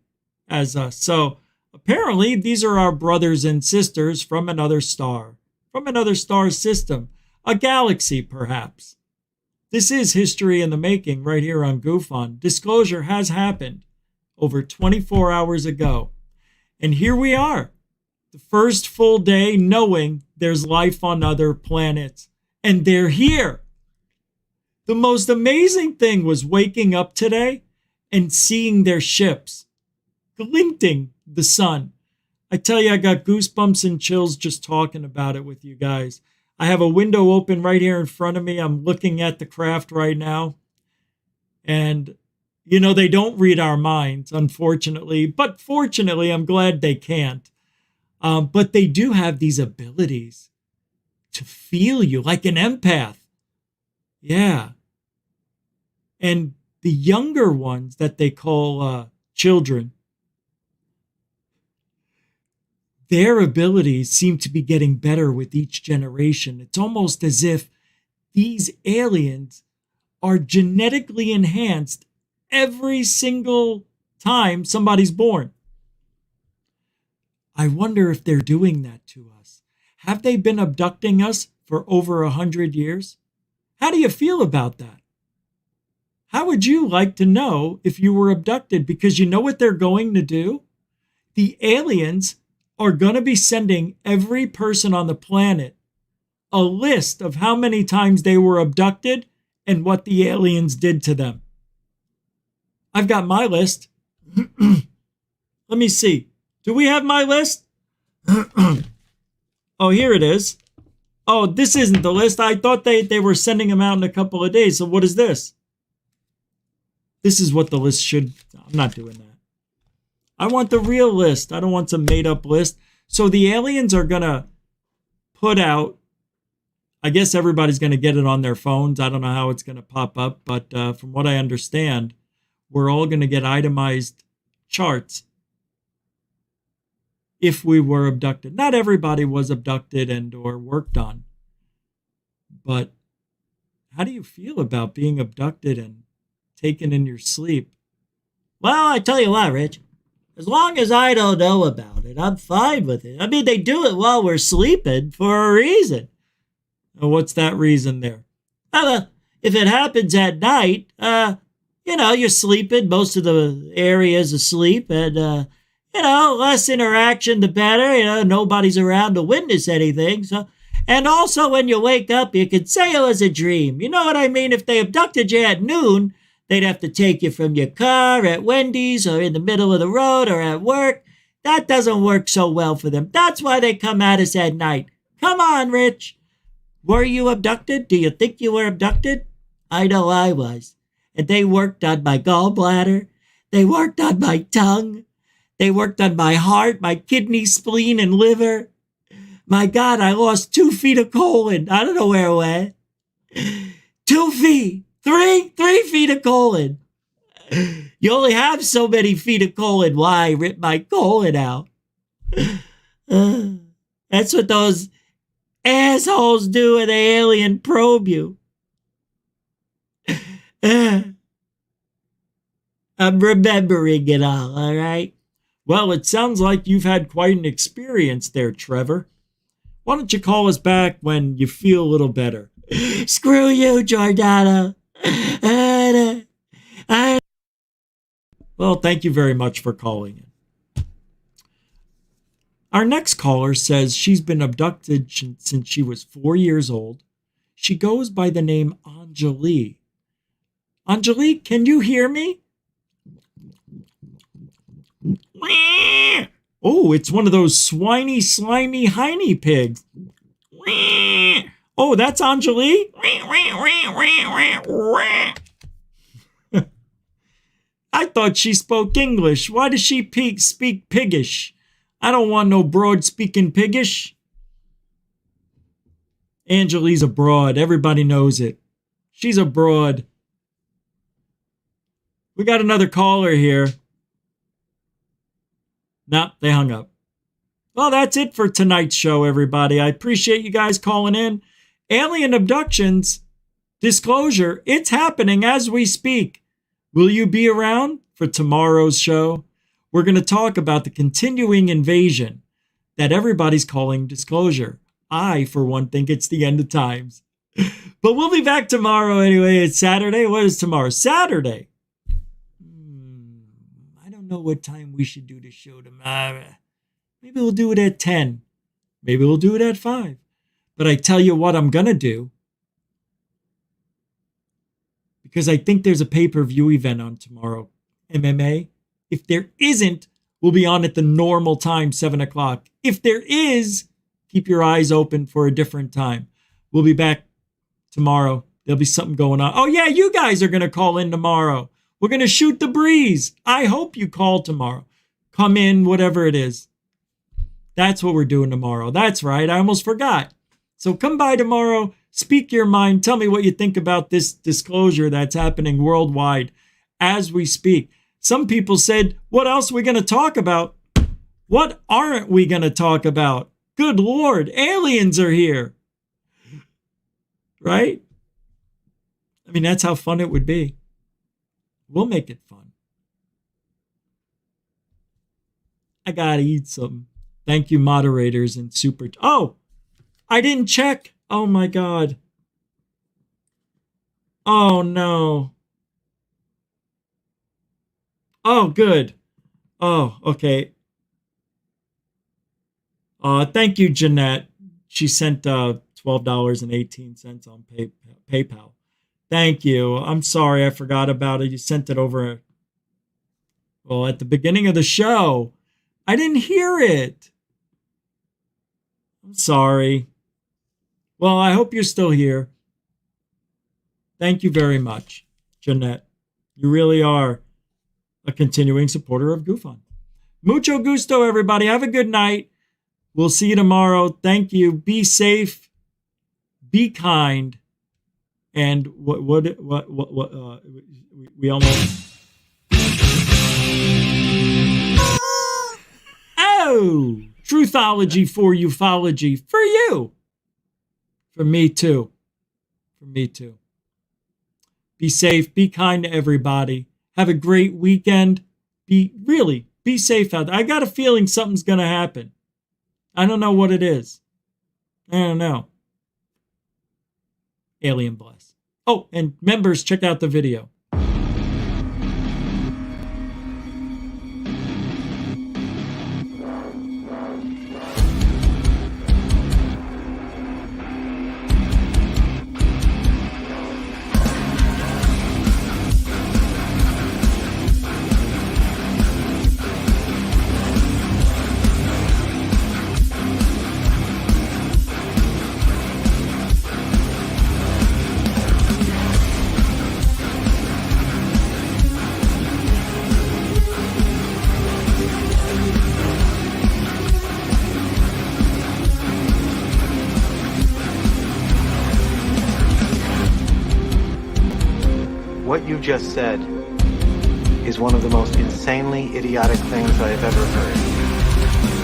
Speaker 9: as us. So apparently these are our brothers and sisters from another star system, a galaxy perhaps. This is history in the making right here on GoofOn. Disclosure has happened over 24 hours ago. And here we are, the first full day knowing there's life on other planets. And they're here. The most amazing thing was waking up today and seeing their ships glinting the sun. I tell you, I got goosebumps and chills just talking about it with you guys. I have a window open right here in front of me. I'm looking at the craft right now. And, they don't read our minds, unfortunately. But fortunately, I'm glad they can't. But they do have these abilities to feel you like an empath. Yeah. And the younger ones that they call children, their abilities seem to be getting better with each generation. It's almost as if these aliens are genetically enhanced every single time somebody's born. I wonder if they're doing that to us. Have they been abducting us for over 100 years? How do you feel about that? How would you like to know if you were abducted? Because you know what they're going to do? The aliens are going to be sending every person on the planet a list of how many times they were abducted and what the aliens did to them. I've got my list. Let me see. Do we have my list? Oh, here it is. Oh, this isn't the list. I thought they were sending them out in a couple of days. So what is this? This is what the list should... I'm not doing that. I want the real list. I don't want some made-up list. So the aliens are going to put out... I guess everybody's going to get it on their phones. I don't know how it's going to pop up. But from what I understand, we're all going to get itemized charts if we were abducted. Not everybody was abducted and or worked on. But how do you feel about being abducted and taken in your sleep?
Speaker 16: Well, I tell you what, Rich. As long as I don't know about it, I'm fine with it. I mean, they do it while we're sleeping for a reason.
Speaker 9: Now, what's that reason there?
Speaker 16: Well, if it happens at night, you're sleeping, most of the area's asleep, and, less interaction, the better. Nobody's around to witness anything. So, and also, when you wake up, you can say it was a dream. You know what I mean? If they abducted you at noon, they'd have to take you from your car at Wendy's or in the middle of the road or at work. That doesn't work so well for them. That's why they come at us at night. Come on, Rich. Were you abducted? Do you think you were abducted? I know I was. And they worked on my gallbladder. They worked on my tongue. They worked on my heart, my kidney, spleen, and liver. My God, I lost 2 feet of colon. I don't know where it went. 2 feet. 3 feet of colon. You only have so many feet of colon. Why? I ripped my colon out. That's what those assholes do when they alien probe you. I'm remembering it all right?
Speaker 9: Well, it sounds like you've had quite an experience there, Trevor. Why don't you call us back when you feel a little better?
Speaker 16: Screw you, Giordano.
Speaker 9: Well, thank you very much for calling in. Our next caller says she's been abducted since she was 4 years old. She goes by the name Anjali. Anjali, can you hear me? Oh, it's one of those swiny, slimy, hiney pigs. Oh, that's Anjali? I thought she spoke English. Why does she speak piggish? I don't want no broad speaking piggish. Angelique's a broad. Everybody knows it. She's a broad. We got another caller here. Nope, they hung up. Well, that's it for tonight's show, everybody. I appreciate you guys calling in. Alien abductions, disclosure, it's happening as we speak. Will you be around for tomorrow's show? We're going to talk about the continuing invasion that everybody's calling disclosure. I, for one, think it's the end of times. But we'll be back tomorrow anyway. It's Saturday. What is tomorrow? Saturday. I don't know what time we should do the show tomorrow. Maybe we'll do it at 10. Maybe we'll do it at 5. But I tell you what I'm going to do. Because I think there's a pay-per-view event on tomorrow. MMA. If there isn't, we'll be on at the normal time, 7 o'clock. If there is, keep your eyes open for a different time. We'll be back tomorrow. There'll be something going on. Oh, yeah, you guys are going to call in tomorrow. We're going to shoot the breeze. I hope you call tomorrow. Come in, whatever it is. That's what we're doing tomorrow. That's right. I almost forgot. So come by tomorrow. Speak your mind. Tell me what you think about this disclosure that's happening worldwide as we speak. Some people said, what else are we going to talk about? What aren't we going to talk about? Good Lord, aliens are here. Right? I mean, that's how fun it would be. We'll make it fun. I got to eat something. Thank you, moderators and super. Oh, I didn't check. Oh, my God. Oh, no. Oh, good. Oh, okay. Thank you, Jeanette. She sent $12.18 on PayPal. Thank you. I'm sorry I forgot about it. You sent it over, well, at the beginning of the show. I didn't hear it. I'm sorry. Well, I hope you're still here. Thank you very much, Jeanette. You really are a continuing supporter of Goof On. Mucho gusto, everybody. Have a good night. We'll see you tomorrow. Thank you. Be safe. Be kind. And we almost. Oh, truthology for ufology for you. For me too. For me too. Be safe. Be kind to everybody. Have a great weekend. Be safe out there. I got a feeling something's going to happen. I don't know what it is. I don't know. Alien bless. Oh, and members, check out the video.
Speaker 10: What you just said is one of the most insanely idiotic things I have ever heard.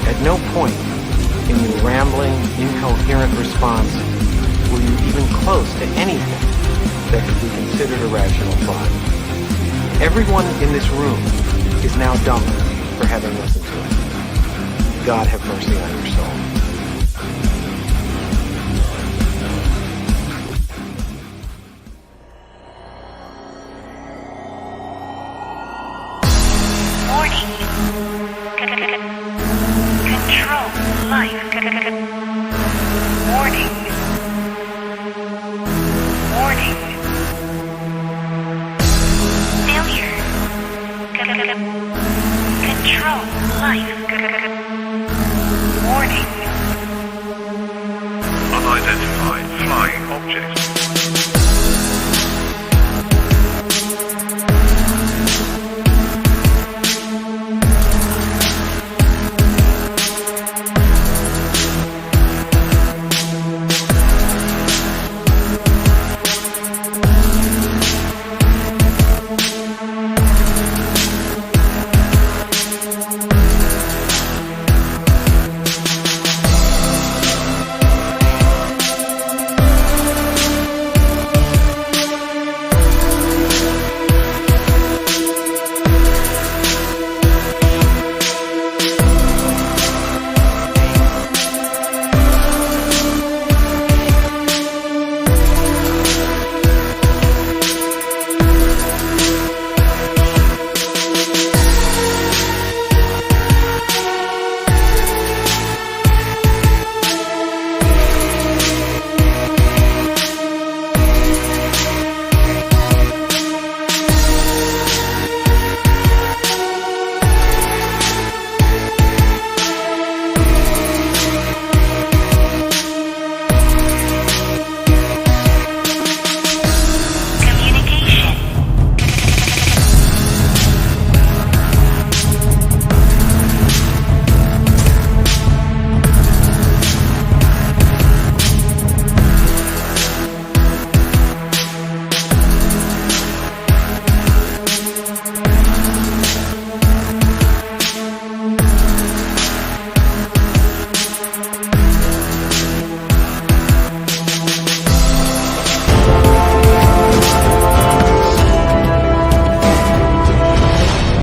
Speaker 10: At no point in your rambling, incoherent response were you even close to anything that could be considered a rational thought. Everyone in this room is now dumber for having listened to it. God have mercy on your soul.
Speaker 17: Control life.